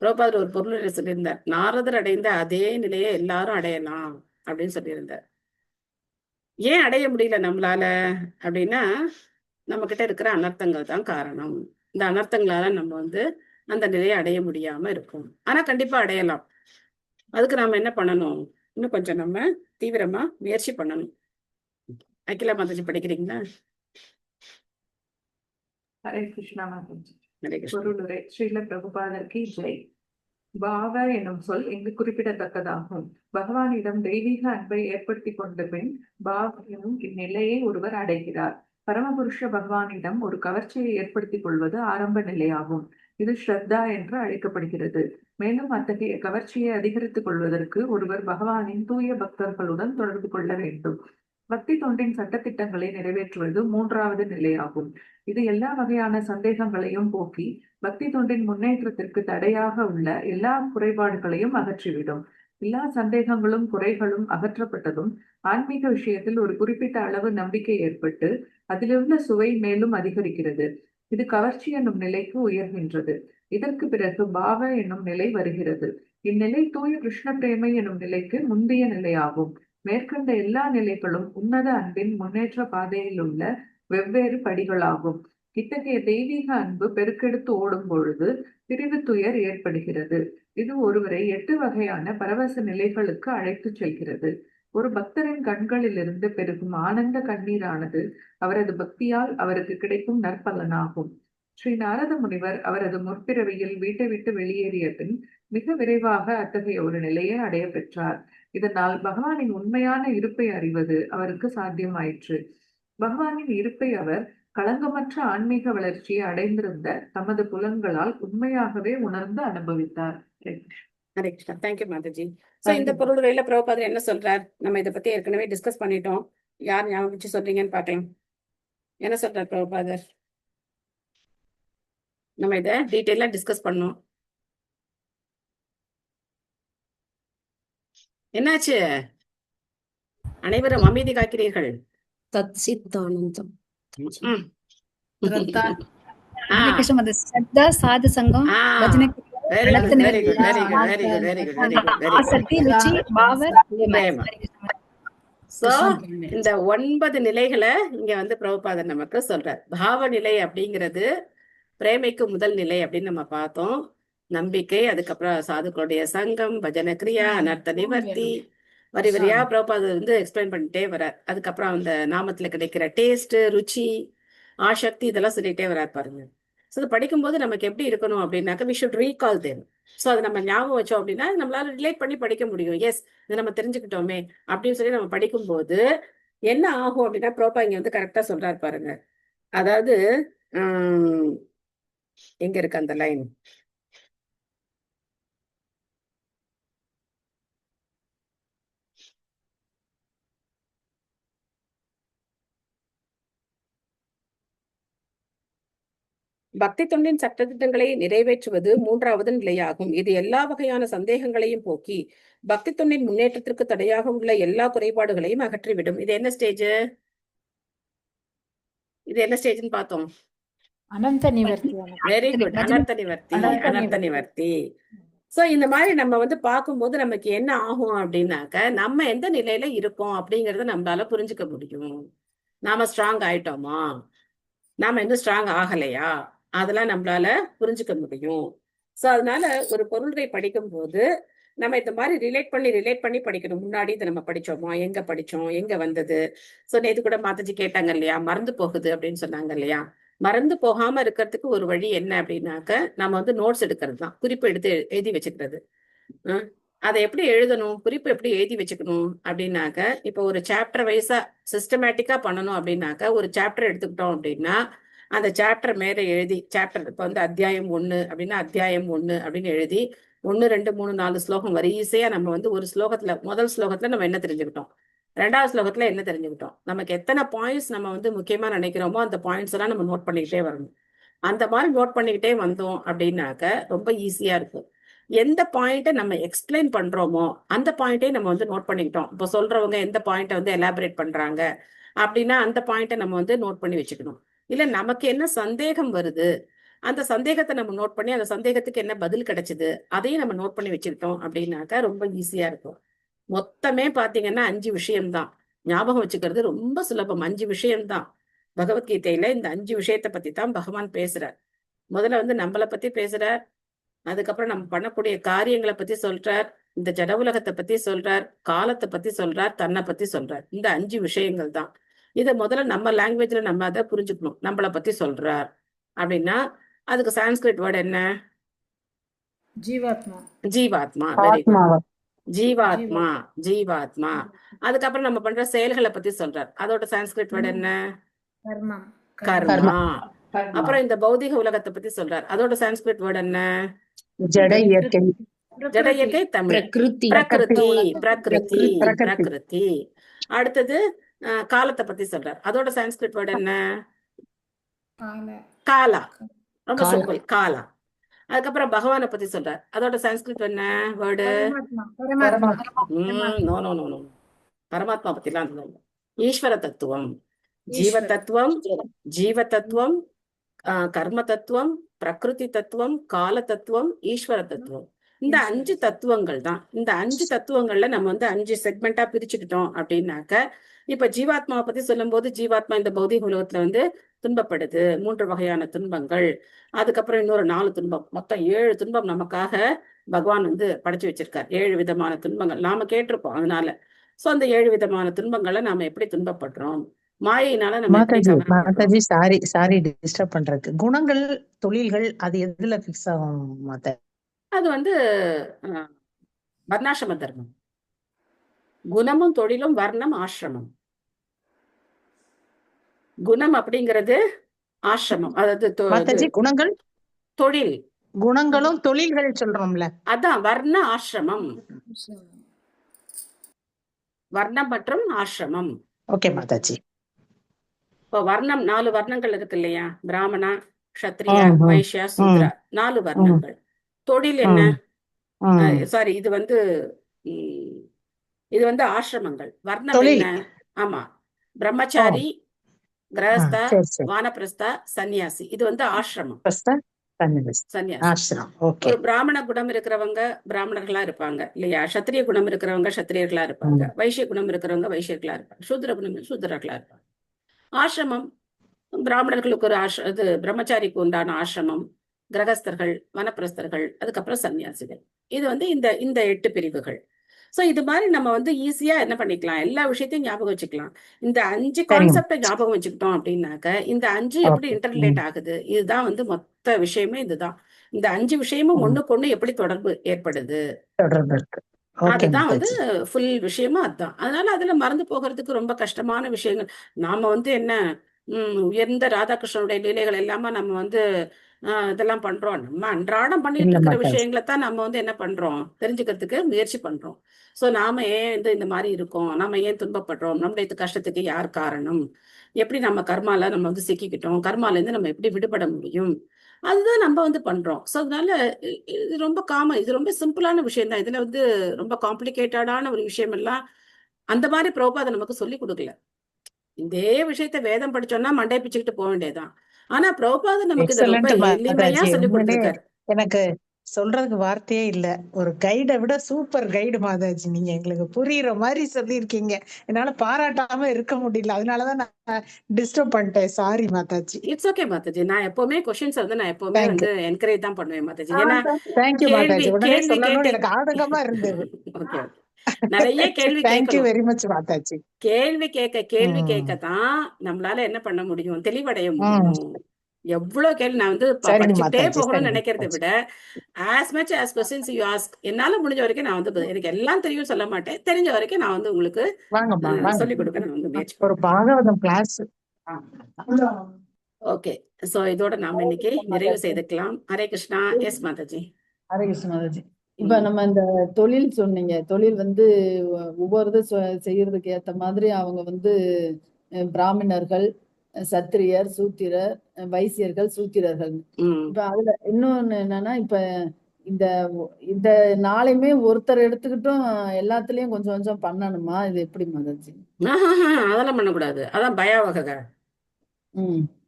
பிரபுபாதர் ஒரு பொருள் சொல்லியிருந்தார், நாரதர் அடைந்த அதே நிலையை எல்லாரும் அடையலாம் அப்படின்னு சொல்லியிருந்தார். ஏன் அடைய முடியல நம்மளால அப்படின்னா நம்ம கிட்ட இருக்கிற அனர்த்தங்கள் தான் காரணம். இந்த அனர்த்தங்களால நம்ம வந்து அந்த நிலையை அடைய முடியாம இருக்கும். ஆனா கண்டிப்பா அடையலாம். அதுக்கு நாம என்ன பண்ணணும்? இன்னும் கொஞ்சம் நம்ம தீவிரமா முயற்சி பண்ணணும். அகிலா மாதாஜி படிக்கிறீங்களா? ஹரே கிருஷ்ணா மாதாஜி. ஹரே கிருஷ்ணா. பொருளுரை ஸ்ரீல பிரபுபாதர் கி ஜெய். பாவ எனும் சொல் இங்கு குறிப்பிடத்தக்கதாகும். பகவானிடம் தெய்வீக அன்பை ஏற்படுத்தி கொண்ட பின் பாவ எனும் இந்நிலையை ஒருவர் அடைகிறார். பரமபுருஷ பகவானிடம் ஒரு கவர்ச்சியை ஏற்படுத்திக் கொள்வது ஆரம்ப நிலையாகும். இது ஸ்ரத்தா என்று அழைக்கப்படுகிறது. மேலும் அத்தகைய கவர்ச்சியை அதிகரித்துக் கொள்வதற்கு ஒருவர் பகவானின் தூய பக்தர்களுடன் தொடர்பு கொள்ள வேண்டும். பக்தி தொண்டின் சட்டத்திட்டங்களை நிறைவேற்றுவது மூன்றாவது நிலையாகும். இது எல்லா வகையான சந்தேகங்களையும் போக்கி பக்தி தொண்டின் முன்னேற்றத்திற்கு தடையாக உள்ள எல்லா குறைபாடுகளையும் அகற்றிவிடும். எல்லா சந்தேகங்களும் குறைகளும் அகற்றப்பட்டதும் ஆன்மீக விஷயத்தில் ஒரு குறிப்பிட்ட அளவு நம்பிக்கை ஏற்பட்டு அதிலுள்ள சுவை மேலும் அதிகரிக்கிறது. இது கவர்ச்சி என்னும் நிலைக்கு உயர்கின்றது. இதற்கு பிறகு பாவ என்னும் நிலை வருகிறது. இந்நிலை தூய கிருஷ்ண பிரேமை என்னும் நிலைக்கு முந்தைய நிலையாகும். மேற்கண்ட எல்லா நிலைகளும் உன்னத அன்பின் முன்னேற்ற பாதையில் உள்ள வெவ்வேறு படிகளாகும். இத்தகைய தெய்வீக அன்பு பெருக்கெடுத்து ஓடும் பொழுது பிரிவு துயர் ஏற்படுகிறது. இது ஒருவரை 8 வகையான பரவச நிலைகளுக்கு அழைத்து செல்கிறது. ஒரு பக்தரின் கண்களிலிருந்து பெருகும் ஆனந்த கண்ணீரானது அவரது பக்தியால் அவருக்கு கிடைக்கும் நற்பலனாகும். ஸ்ரீ நாரத முனிவர் அவரது முற்பிறவியில் வீட்டை விட்டு வெளியேறிய பின் மிக விரைவாக அத்தகைய ஒரு நிலையை அடைய பெற்றார். இதனால் பகவானின் உண்மையான இருப்பை அறிவது அவருக்கு சாத்தியமாயிற்று. பகவானின் இருப்பை அவர் களங்கமற்ற ஆன்மீக வளர்ச்சியை அடைந்திருந்த தமது புலன்களால் உண்மையாகவே உணர்ந்து அனுபவித்தார். ஹரே கிருஷ்ணா. தேங்க்யூ மாதாஜி. சோ இந்த பொருளுரையில பிரபுபாதர் என்ன சொல்றார்? நம்ம இதை பத்தி ஏற்கனவே டிஸ்கஸ் பண்ணிட்டோம். யார் ஞாபகம் வச்சு சொல்றீங்கன்னு பார்க்கலாம். என்ன சொல்றார் பிரபுபாதர்? நம்ம இதை டீட்டெயிலா டிஸ்கஸ் பண்ணோம். என்னாச்சு? அனைவரும் அமைதி காக்கிறீர்கள். தத் சித்தானந்தம். ಶ್ರದ್ಧಾ ಸಾಧು ಸಂಗಮ್ ಭಜನೆ ಆಸಕ್ತಿ ರುಚಿ ಭಾವ சோ இந்த 9 நிலைகளை இங்க வந்து பிரபுபாதர் நமக்கு சொல்றார். பாவ நிலை அப்படிங்கிறது பிரேமைக்கு முதல் நிலை அப்படின்னு நம்ம பார்த்தோம். நம்பிக்கை, அதுக்கப்புறம் சாதுக்களுடைய சங்கம், பஜன கிரியா, அனர்த்த நிவர்த்தி, வரி வரியா பிரபுபாதர் வந்து எக்ஸ்பிளைன் பண்ணிட்டே வர்றார். அதுக்கப்புறம் அந்த நாமத்துல கிடைக்கிற டேஸ்ட், ருச்சி, ஆசக்தி, இதெல்லாம் சொல்லிட்டே வர்றார் பாருங்க. ஸோ அது படிக்கும்போது நமக்கு எப்படி இருக்கணும் அப்படின்னாக்க we should recall them. So அதை நம்ம ஞாபகம் வச்சோம் அப்படின்னா நம்மளால ரிலேட் பண்ணி படிக்க முடியும். எஸ், இதை நம்ம தெரிஞ்சுக்கிட்டோமே அப்படின்னு சொல்லி நம்ம படிக்கும்போது என்ன ஆகும் அப்படின்னா பிரபா இங்க வந்து கரெக்டா சொல்றாரு பாருங்க. அதாவது எங்க இருக்கு அந்த லைன்? பக்தி தொண்டின் சட்டத்திட்டங்களை நிறைவேற்றுவது மூன்றாவது நிலையாகும். இது எல்லா வகையான சந்தேகங்களையும் போக்கி பக்தி தொண்டின் முன்னேற்றத்திற்கு தடையாக உள்ள எல்லா குறைபாடுகளையும் அகற்றிவிடும். இது என்ன ஸ்டேஜ்? இது என்ன ஸ்டேஜ்னு பார்த்தோம்? அனந்த நிவர்த்தி. Very good. அனர்த்த நிவர்த்தி. அனர்த்த நிவர்த்தி. சோ இந்த மாதிரி நம்ம வந்து பார்க்கும்போது நமக்கு என்ன ஆகும் அப்படின்னாக்க நம்ம எந்த நிலையில இருக்கோம் அப்படிங்கறத நம்மளால புரிஞ்சுக்க முடியும். நாம ஸ்ட்ராங் ஆயிட்டோமா, நாம இன்னும் ஸ்ட்ராங் ஆகலையா, அதெல்லாம் நம்மளால புரிஞ்சுக்க முடியும். சோ அதனால ஒரு பொருளை படிக்கும் போது நம்ம இந்த மாதிரி ரிலேட் பண்ணி படிக்கணும். முன்னாடி இதை நம்ம படிச்சோமா, எங்க படிச்சோம், எங்க வந்தது. சோ நேத்து கூட மாதாஜி கேட்டாங்க இல்லையா, மறந்து போகுது அப்படின்னு சொன்னாங்க இல்லையா. மறந்து போகாம இருக்கிறதுக்கு ஒரு வழி என்ன அப்படின்னாக்க நம்ம வந்து நோட்ஸ் எடுக்கிறது தான், குறிப்பு எடுத்து எழுதி வச்சுக்கிறது. அதை எப்படி எழுதணும், குறிப்பு எப்படி எழுதி வச்சுக்கணும் அப்படின்னாக்க, இப்போ ஒரு சாப்டர் வைஸா சிஸ்டமேட்டிக்கா பண்ணணும் அப்படின்னாக்க, ஒரு சாப்டர் எடுத்துக்கிட்டோம் அப்படின்னா அந்த சாப்டர் மேல எழுதி, சாப்டர் இப்போ வந்து அத்தியாயம் 1 அப்படின்னா அத்தியாயம் 1 அப்படின்னு எழுதி 1 2 3 4 ஸ்லோகம் வரிசையா நம்ம வந்து ஒரு ஸ்லோகத்துல, முதல் ஸ்லோகத்துல நம்ம என்ன தெரிஞ்சுக்கிட்டோம், ரெண்டாவது ஸ்லோகத்துல என்ன தெரிஞ்சுக்கிட்டோம், நமக்கு எத்தனை பாயிண்ட்ஸ் நம்ம வந்து முக்கியமா நினைக்கிறோமோ அந்த பாயிண்ட்ஸ் எல்லாம் நம்ம நோட் பண்ணிக்கிட்டே வரணும். அந்த மாதிரி நோட் பண்ணிக்கிட்டே வந்தோம் அப்படின்னாக்க ரொம்ப ஈஸியா இருக்கும். எந்த பாயிண்ட்டை நம்ம எக்ஸ்பிளைன் பண்றோமோ அந்த பாயிண்டே நம்ம வந்து நோட் பண்ணிக்கிட்டோம். இப்போ சொல்றவங்க எந்த பாயிண்ட்டை வந்து எலாபரேட் பண்றாங்க அப்படின்னா அந்த பாயிண்ட்டை நம்ம வந்து நோட் பண்ணி வச்சுக்கணும். இல்ல நமக்கு என்ன சந்தேகம் வருது, அந்த சந்தேகத்தை நம்ம நோட் பண்ணி அந்த சந்தேகத்துக்கு என்ன பதில் கிடைச்சது அதையும் நம்ம நோட் பண்ணி வச்சுக்கிட்டோம் அப்படின்னாக்கா ரொம்ப ஈஸியா இருக்கும். மொத்தமே பாத்தீங்கன்னா 5 விஷயம்தான். ஞாபகம் வச்சுக்கிறது ரொம்ப சுலபம். 5 விஷயம்தான். பகவத்கீதையில இந்த 5 விஷயத்தை பத்தி தான் பகவான் பேசுறார். முதல்ல வந்து நம்மளை பத்தி பேசுறார், அதுக்கப்புறம் நம்ம பண்ணக்கூடிய காரியங்களை பத்தி சொல்றார், இந்த ஜட உலகத்தை பத்தி சொல்றார், காலத்தை பத்தி சொல்றார், தன்னை பத்தி சொல்றார். இந்த 5 விஷயங்கள் தான். இதை முதல்ல நம்ம லாங்குவேஜ்ல நம்ம அதை புரிஞ்சுக்கணும். நம்மளை பத்தி சொல்றார் அப்படின்னா அதுக்கு சான்ஸ்கிரிட் வேர்டு என்ன? ஜீவாத்மா. ஜீவாத்மா. Very good. ஜீவாத்மா, ஜீவாத்மா. அதுக்கப்புறம் நம்ம பண்ற செயல்களை பத்தி சொல்றார். அதோட சான்ஸ்கிரிட் வேர்டு என்ன? கர்மம். கர்மா. அப்புறம் இந்த பௌதிக உலகத்தை பத்தி சொல்றார். அதோட சான்ஸ்கிரிட் வேர்டு என்ன? ஜட இயற்கை. ஜட இயற்கை தமிழ் பிரகிருதி. பிரகிருதி, பிரகிருதி. அடுத்தது காலத்தை பத்தி சொல்றார். அதோட சான்ஸ்கிரிட் வேர்டு என்ன? காலா. ரொம்ப சிம்பிள், காலா. அதுக்கப்புறம் பகவானை பத்தி சொல்றார். அதோட சான்ஸ்கிரிட் என்ன word? No no no no, பரமாத்மா பத்தி எல்லாம் சொல்லுங்க. ஈஸ்வர தத்துவம், ஜீவ தத்துவம், ஜீவ தத்துவம், கர்ம தத்துவம், பிரகிருதி தத்துவம், கால தத்துவம், ஈஸ்வர தத்துவம். இந்த 5 தத்துவங்கள் தான். இந்த 5 தத்துவங்கள்ல நம்ம வந்து 5 செக்மெண்டா பிரிச்சுக்கிட்டோம் அப்படின்னாக்க, இப்ப ஜீவாத்மாவை பத்தி சொல்லும் போது ஜீவாத்மா இந்த பௌதிக உலகத்துல வந்து துன்பப்படுது, 3 வகையான துன்பங்கள், அதுக்கப்புறம் இன்னொரு 4 துன்பம், மொத்தம் 7 துன்பம் நமக்காக பகவான் வந்து படைச்சு வச்சிருக்கார். 7 விதமான துன்பங்கள் நாம கேட்டிருப்போம். அதனால சோ அந்த 7 விதமான துன்பங்களை நாம எப்படி துன்பப்படுறோம், மாயினால நம்ம எப்படி கவரப்படுறோம். மாதாஜி சாரி டிஸ்டர்ப் பண்றதுக்கு. குணங்கள், தொழில்கள் அது எதுல பிக்ஸ் ஆகும் மாதா? அது வந்து வர்ணாசிரம தர்மம். குணமும் தொழிலும் வர்ணம் ஆசிரமம். குணம் அப்படிங்கிறது ஆசிரமம், அதாவது குணங்கள் தொழில், குணங்களும் தொழில்கள் சொல்றோம்ல, அதான் வர்ண ஆசிரமம். வர்ணம் மற்றும் ஆசிரமம். ஓகே மாதாஜி. இப்போ வர்ணம் 4 வர்ணங்கள் இருக்கு இல்லையா? பிராமணா, க்ஷத்ரியா, வைஷ்யா, சூத்ரா, 4 வர்ணங்கள். தொழில் என்ன? சாரி, இது வந்து ஆசிரமங்கள். வர்ணம் என்ன? ஆமா, பிரம்மச்சாரி, கிரகஸ்தா, வானப்பிரஸ்தா, சன்னியாசி. இது வந்து ஆசிரமம், சன்னியாசி. ஒரு பிராமண குணம் இருக்கிறவங்க பிராமணர்களா இருப்பாங்க இல்லையா? சத்திரிய குணம் இருக்கிறவங்க சத்திரியர்களா இருப்பாங்க, வைஷ்ய குணம் இருக்கிறவங்க வைஷ்யர்களா இருப்பாங்க, சூத்திர குணம் சூத்திரர்களா இருப்பாங்க. ஆசிரமம் பிராமணர்களுக்கு ஒரு இது பிரம்மச்சாரிக்கு உண்டான ஆசிரமம், கிரகஸ்தர்கள், வனப்பிரஸ்தர்கள், அதுக்கப்புறம் சன்னியாசிகள். இது வந்து இந்த 8 பிரிவுகள். சோ இது மாதிரி நம்ம வந்து ஈஸியா என்ன பண்ணிக்கலாம், எல்லா விஷயத்தையும் ஞாபகம் வச்சுக்கலாம். இந்த 5 கான்செப்டை ஞாபகம் வச்சுக்கிட்டோம் அப்படின்னாக்க இந்த 5 எப்படி இன்டர்ரிலேட் ஆகுது, இதுதான் வந்து மொத்த விஷயமே. இதுதான் இந்த 5 விஷயமும் ஒண்ணுக்கு ஒண்ணு எப்படி தொடர்பு ஏற்படுது, அதுதான் வந்து ஃபுல் விஷயமும் அதுதான். அதனால அதுல மறந்து போகிறதுக்கு ரொம்ப கஷ்டமான விஷயங்கள். நாம வந்து என்ன உயர்ந்த ராதாகிருஷ்ணனுடைய லீலைகள் எல்லாமே நம்ம வந்து இதெல்லாம் பண்றோம். நம்ம அன்றாடம் பண்ணிட்டு இருக்கிற விஷயங்களை தான் நம்ம வந்து என்ன பண்றோம், தெரிஞ்சுக்கிறதுக்கு முயற்சி பண்றோம். சோ நாம ஏன் இந்த மாதிரி இருக்கோம், நம்ம ஏன் துன்பப்படுறோம், நம்முடைய கஷ்டத்துக்கு யார் காரணம், எப்படி நம்ம கர்மால நம்ம வந்து சிக்கிக்கிட்டோம், கர்மால இருந்து நம்ம எப்படி விடுபட முடியும், அதுதான் நம்ம வந்து பண்றோம். சோ அதனால இது ரொம்ப காமன், இது ரொம்ப சிம்பிளான விஷயம் தான். இதுல வந்து ரொம்ப காம்ப்ளிகேட்டடான ஒரு விஷயம் எல்லாம் அந்த மாதிரி பிரபுபாதர் நமக்கு சொல்லி கொடுக்கல. இதே விஷயத்த வேதம் படிச்சோம்னா மண்டை பிச்சுக்கிட்டு போக வேண்டியதுதான். ஆனா பிரபுபாதர் நமக்கு இதை ரொம்ப எளிமையா சொல்லி கொடுத்திருக்காரு. எனக்கு சொல்றதுக்கு வார்த்தையே இல்ல. ஒரு கைடை விட சூப்பர் கைடு மாதாஜி. நீங்க எங்களுக்கு புரியுற மாதிரி சொல்லியிருக்கீங்க. என்னால பாராட்டாம இருக்க முடியல, அதனாலதான் நான் டிஸ்டர்ப் பண்ணிட்டேன். Sorry Mataji. It's okay Mataji. நான் எப்பவுமே கொஸ்டின்ஸ் வந்து நான் எப்பவுமே வந்து என்கரேஜ் தான் பண்ணுவேன் மாதாஜி. ஏன்னா தேங்க்யூ மாதாஜி. உடனே சொல்லணும்னு எனக்கு ஆதங்கமா இருந்தது. ஓகே, நிறைய கேள்வி தேங்க்யூ வெரி மச் மாதாஜி. கேள்வி கேட்கத்தான் நம்மளால என்ன பண்ண முடியும், தெளிவடைய முடியும். எவ்வளவு கேள்வி நான் வந்து சரிங்க படிச்சுக்கிட்டே மாதாஜி, போகணும்னு சரிங்க நினைக்கிறத மாதாஜி. விட as much as questions you ask, என்னால முடிஞ்ச வரைக்கும் நான் வந்து எனக்கு எல்லாம் தெரியும் சொல்ல மாட்டேன், தெரிஞ்ச வரைக்கும் நான் வந்து உங்களுக்கு வாங்கம்மா வாங்க. சொல்லிக் கொடுக்க நான் வந்து முயற்சி ஒரு பண்றேன். பாகவதம் கிளாஸ். ஓகே, சோ இதோட நாம இன்னைக்கு நிறைவு செய்துக்கலாம். ஹரே கிருஷ்ணா. எஸ் மாதாஜி. ஹரே கிருஷ்ண மாதாஜி. இப்ப நம்ம இந்த தொழில் சொன்னீங்க, தொழில் வந்து ஒவ்வொரு இது செய்யறதுக்கு ஏத்த மாதிரி அவங்க வந்து பிராமணர்கள், சத்திரியர், சூத்திரர், வைசியர்கள், சூத்திரர்கள். இப்ப அதுல இன்னொன்னு என்னன்னா, இப்ப இந்த இந்த நாளையுமே ஒருத்தர் எடுத்துக்கிட்டும் எல்லாத்துலயும் கொஞ்சம் கொஞ்சம் பண்ணணுமா? இது எப்படி மாதாஜி? அதெல்லாம் பண்ணக்கூடாது. அதான் பயாவக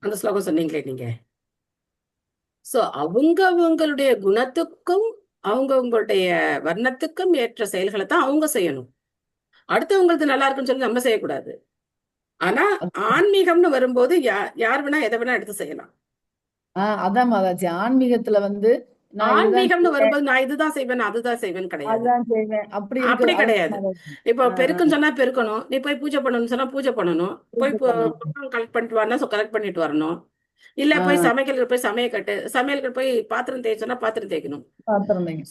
அந்த ஸ்லோகம் சொன்னீங்களே நீங்க. சோ அவங்களுடைய குணத்துக்கும் அவங்களுடைய வர்ணத்துக்கும் ஏற்ற செயல்களை தான் அவங்க செய்யணும். அடுத்தவங்களுக்கு நல்லா இருக்குன்னு சொல்லி நம்ம செய்யக்கூடாது. ஆனா ஆன்மீகம்னு வரும்போது யார் வேணா எதை வேணா எடுத்து செய்யலாம். அதான் மாதாஜி, ஆன்மீகத்துல வந்து ஆன்மீகம்னு வரும்போது நான் இதுதான் செய்வேன் அதுதான் செய்வேன் கிடையாது. அதுதான் செய்வேன் அப்படி அப்படி கிடையாது. இப்போ பெருக்குன்னு சொன்னா பெருக்கணும், நீ போய் பூஜை பண்ணணும்னு சொன்னா பூஜை பண்ணணும், போய் கலெக்ட் பண்ணிட்டு வரணும், கலெக்ட் பண்ணிட்டு வரணும். இல்ல போய் சமையலுக்கு போய் சமையலுக்கு போய் பாத்திரம் தேய்ச்சோன்னா பாத்திரம் தேய்க்கணும்.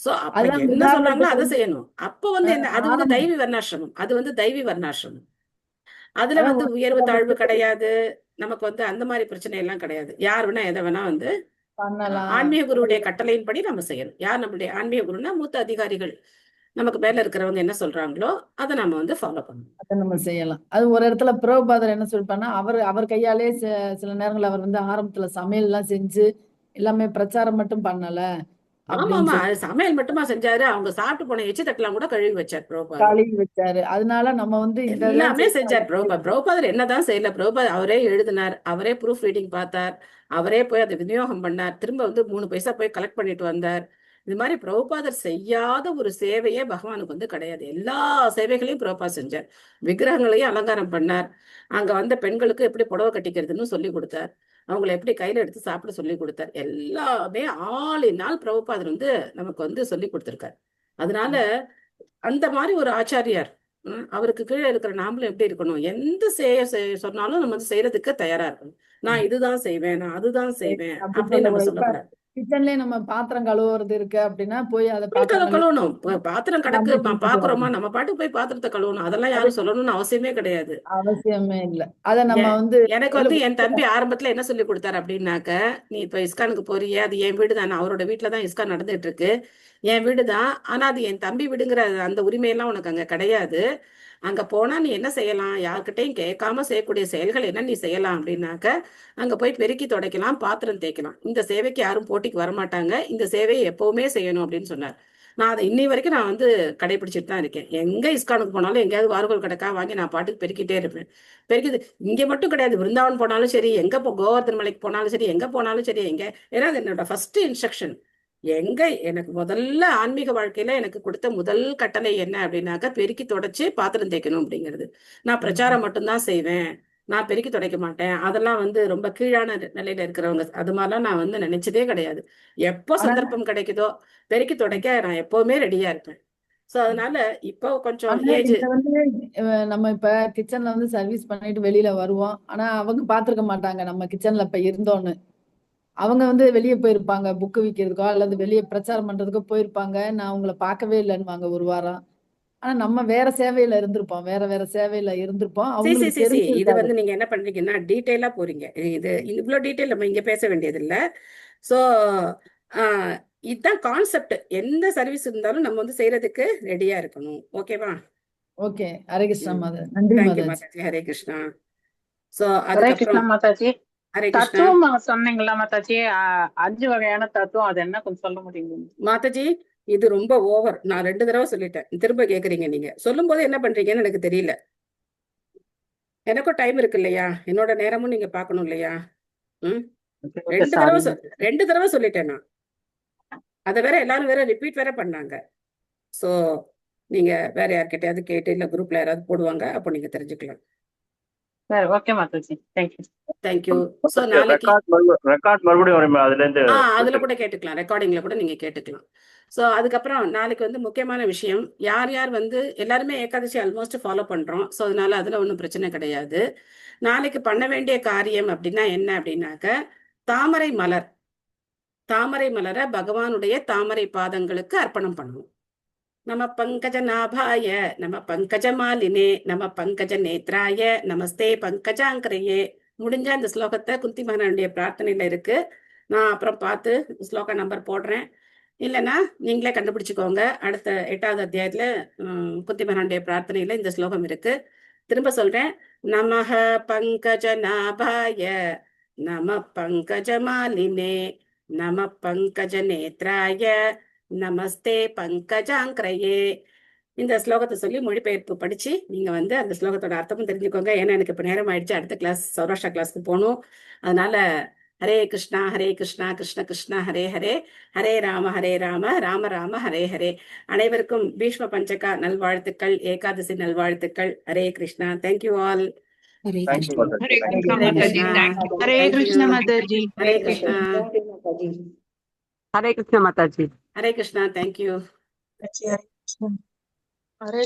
சோ அப்ப என்ன சொன்னாங்களோ அதை செய்யணும். அப்ப வந்து என்ன, அது வந்து தெய்வீ வர்ணாசிரமம். அது வந்து தெய்வீ வர்ணாசிரமம். அதுல வந்து உயர்வு தாழ்வு கிடையாது. நமக்கு வந்து அந்த மாதிரி பிரச்சனை எல்லாம் கிடையாது. யார் வேணா எதை வேணா வந்து ஆன்மீக குருவுடைய கட்டளையின்படி நம்ம செய்யணும். யார் நம்மளுடைய ஆன்மீக குருன்னா மூத்த அதிகாரிகள், நமக்கு மேல இருக்கிறவங்க என்ன சொல்றாங்களோ அதை நம்ம வந்து ஃபாலோ பண்ணணும். அதை நம்ம செய்யலாம். அது ஒரு இடத்துல பிரபுபாதர் என்ன சொல்லிப்பாருன்னா, அவர் கையாலே சில நேரங்கள் அவர் வந்து ஆரம்பத்துல சமையல் எல்லாம் செஞ்சு எல்லாமே பிரச்சாரம் மட்டும் பண்ணல. ஆமா ஆமா, சமையல் மட்டுமா செஞ்சாரு, அவங்க சாப்பிட்டு போன எச்சி தட்டலாம் கூட கழுவி வச்சார் பிரபுபாதர். கழுவி வச்சாரு. அதனால நம்ம வந்து எல்லாமே செஞ்சார் பிரபுபாதர். என்னதான் செய்யல பிரபுபாதர், அவரே எழுதினார், அவரே ப்ரூஃப் ரீடிங் பார்த்தார், அவரே போய் அதை விநியோகம் பண்ணார், திரும்ப வந்து 3 பைசா போய் கலெக்ட் பண்ணிட்டு வந்தார். இது மாதிரி பிரபுபாதர் செய்யாத ஒரு சேவையே பகவானுக்கு வந்து கிடையாது. எல்லா சேவைகளையும் பிரபுபாதர் செஞ்சார். விக்கிரகங்களையும் அலங்காரம் பண்ணார், அங்க வந்த பெண்களுக்கு எப்படி புடவை கட்டிக்கிறதுன்னு சொல்லி கொடுத்தார், அவங்களை எப்படி கையில எடுத்து சாப்பிட சொல்லி கொடுத்தார். எல்லாமே ஆளினால் பிரபுபாதர் வந்து நமக்கு வந்து சொல்லி கொடுத்திருக்காரு. அதனால அந்த மாதிரி ஒரு ஆச்சாரியார், அவருக்கு கீழே இருக்கிற நாமளும் எப்படி இருக்கணும், எந்த சொன்னாலும் நம்ம வந்து செய்யறதுக்கு தயாரா இருக்கணும். நான் இதுதான் செய்வேன், நான் அதுதான் செய்வேன் அப்படின்னு நம்ம சொல்லக்கூடாது. கிச்சன்லயே நம்ம பாத்திரம் கழுவுறது இருக்கு அப்படின்னா போய் அதை கழுவணும். பாத்திரம் கிடக்கு பாக்குறோமா, நம்ம பாட்டுக்கு போய் பாத்திரத்தை கழுவணும். அதெல்லாம் யாரும் சொல்லணும்னு அவசியமே கிடையாது. அவசியமே இல்ல. அத நம்ம வந்து எனக்கு வந்து என் தம்பி ஆரம்பத்துல என்ன சொல்லி கொடுத்தாரு அப்படின்னாக்க, நீ இப்ப இஸ்கானுக்கு போறியே, அது என் வீடு தானே, அவரோட வீட்டுலதான் இஸ்கான் நடந்துட்டு இருக்கு, என் வீடுதான், ஆனா அது என் தம்பி விடுங்கிற அந்த உரிமையெல்லாம் உனக்கு அங்க கிடையாது. அங்க போனா நீ என்ன செய்யலாம், யார்கிட்டையும் கேட்காம செய்யக்கூடிய செயல்கள் என்ன நீ செய்யலாம் அப்படின்னாக்க, அங்க போய் பெருக்கி துடைக்கலாம், பாத்திரம் தேய்க்கலாம். இந்த சேவைக்கு யாரும் போட்டிக்கு வரமாட்டாங்க, இந்த சேவையை எப்பவுமே செய்யணும் அப்படின்னு சொன்னார். நான் அதை இன்னி வரைக்கும் நான் வந்து கடைபிடிச்சிட்டு தான் இருக்கேன். எங்க இஸ்கானுக்கு போனாலும் எங்கேயாவது வார்கள் கிடக்கா வாங்கி நான் பாட்டுக்கு பெருக்கிட்டே இருப்பேன். பெருக்கிது இங்க மட்டும் கிடையாது, விருந்தாவன் போனாலும் சரி, எங்க கோவர்தன் மலைக்கு போனாலும் சரி, எங்க போனாலும் சரி, ஏன்னா அது என்னோட ஃபர்ஸ்ட் இன்ஸ்ட்ரக்ஷன். எனக்கு முதல்ல ஆன்மீக வாழ்க்கையில எனக்கு கொடுத்த முதல் கட்டளை என்ன அப்படின்னாக்கா, பெருக்கி தொடச்சு பாத்திரம் தேய்க்கணும் அப்படிங்கிறது. நான் பிரச்சாரம் மட்டும்தான் செய்வேன், நான் பெருக்கி துடைக்க மாட்டேன். அதெல்லாம் வந்து ரொம்ப கீழான நிலையில இருக்கிறவங்க, அது மாதிரிலாம் நான் வந்து நினைச்சதே கிடையாது. எப்போ சந்தர்ப்பம் கிடைக்குதோ பெருக்கி துடைக்க நான் எப்பவுமே ரெடியா இருப்பேன். சோ அதனால இப்போ கொஞ்சம் ஏஜ் நம்ம இப்ப கிச்சன்ல வந்து சர்வீஸ் பண்ணிட்டு வெளியில வருவோம், ஆனா அவங்க பாத்துருக்க மாட்டாங்க நம்ம கிச்சன்ல இப்ப இருந்தோன்னு. அவங்க வந்து வெளியே போயிருப்பாங்க, புக்கு விற்கிறதுக்கோ அல்லது வெளியே பிரச்சாரம் பண்றதுக்கோ போயிருப்பாங்க. நான் உங்களை பார்க்கவே இல்லைன்னு ஒரு வாரம். ஆனா நம்ம வேற சேவையில இருந்திருப்போம், வேற சேவையில இருந்திருப்போம். இது வந்து நீங்க என்ன பண்றீங்கன்னா டீட்டெயிலா போறீங்க. இது இவ்வளவு டீட்டெயில் நம்ம இங்க பேச வேண்டியது இல்ல. சோ இதுதான் கான்செப்ட். எந்த சர்வீஸ் இருந்தாலும் நம்ம வந்து செய்யறதுக்கு ரெடியா இருக்கணும். ஓகேவா? ஓகே. ஹரே கிருஷ்ணா மாதா. நன்றி மாதாஜி. ஹரே கிருஷ்ணா. சோ ஹரே கிருஷ்ணா மாதாஜி. ஹரே கிருஷ்ணா. தத்துவம் சொன்னீங்களா மாதாஜி, 5 வகையான தத்துவம், அது என்ன கொஞ்சம் சொல்ல முடியுங்க மாதாஜி? இது ரொம்ப ஓவர். நான் 2 தடவை சொல்லிட்டேன், திரும்ப கேக்குறீங்க. நீங்க சொல்லும் போது என்ன பண்றீங்கன்னு எனக்கு தெரியல. எனக்கும் டைம் இருக்கு இல்லையா, என்னோட நேரமும் நீங்க பாக்கணும் இல்லையா? 2 தடவை சொல்லிட்டேன் நான். அதை வேற எல்லாரும் வேற ரிப்பீட் வேற பண்ணாங்க. சோ நீங்க வேற யார்கிட்டயாவது கேட்டு இல்ல குரூப்ல யாராவது போடுவாங்க, அப்போ நீங்க தெரிஞ்சுக்கலாம். சரி, ஓகே மாதாஜி. தேங்க்யூ. சோ நாளைக்கு ரெக்கார்ட் மறுபடியும் அதுல கூட கேட்டுக்கலாம், ரெக்கார்டிங்ல கூட நீங்க கேட்டுக்கலாம். சோ அதுக்கப்புறம் நாளைக்கு வந்து முக்கியமான விஷயம், யார் யார் வந்து எல்லாருமே ஏகாதசி ஆல்மோஸ்ட் ஃபாலோ பண்றோம். சோ அதனால அதுல ஒன்றும் பிரச்சனை கிடையாது. நாளைக்கு பண்ண வேண்டிய காரியம் அப்படின்னா என்ன அப்படின்னாக்க, தாமரை மலர், தாமரை மலரை பகவானுடைய தாமரை பாதங்களுக்கு அர்ப்பணம் பண்ணணும். நம பங்கஜ நாபாய நம பங்கஜ மாலினே நம பங்கஜ நேத்ராய நமஸ்தே பங்கஜாங்கரையே. முடிஞ்ச அந்த ஸ்லோகத்தை குந்தி மகாராணியுடைய பிரார்த்தனையில இருக்கு. நான் அப்புறம் பார்த்து ஸ்லோக நம்பர் போடுறேன், இல்லைன்னா நீங்களே கண்டுபிடிச்சுக்கோங்க. அடுத்த 8வது அத்தியாயத்துல குந்தி மகாராணியுடைய பிரார்த்தனையில இந்த ஸ்லோகம் இருக்கு. திரும்ப சொல்றேன். நமஹ பங்கஜ நாபாய நம பங்கஜ மாலினே நம பங்கஜ நேத்ராய நமஸ்தே பங்கஜாங்கரையே. இந்த ஸ்லோகத்தை சொல்லி மொழிபெயர்ப்பு படிச்சு நீங்க வந்து அந்த ஸ்லோகத்தோட அர்த்தமும் தெரிஞ்சுக்கோங்க. ஏன்னா எனக்கு இப்ப நேரம் ஆயிடுச்சு, அடுத்த கிளாஸ் சௌராஷ்டிரா கிளாஸ்க்கு போகணும். அதனால ஹரே கிருஷ்ணா கிருஷ்ண கிருஷ்ணா ஹரே ஹரே, ஹரே ராம ராம ராம ஹரே ஹரே. அனைவருக்கும் பீஷ்ம பஞ்சகா நல்வாழ்த்துக்கள், ஏகாதசி நல்வாழ்த்துக்கள். Hare Krishna. Thank you all. Hare thank you Krishna. Mataji. Hare Krishna Mataji. Hare Hare Krishna Krishna. Hare Krishna Mataji. Hare Krishna. Thank you. Hare Krishnan. Hare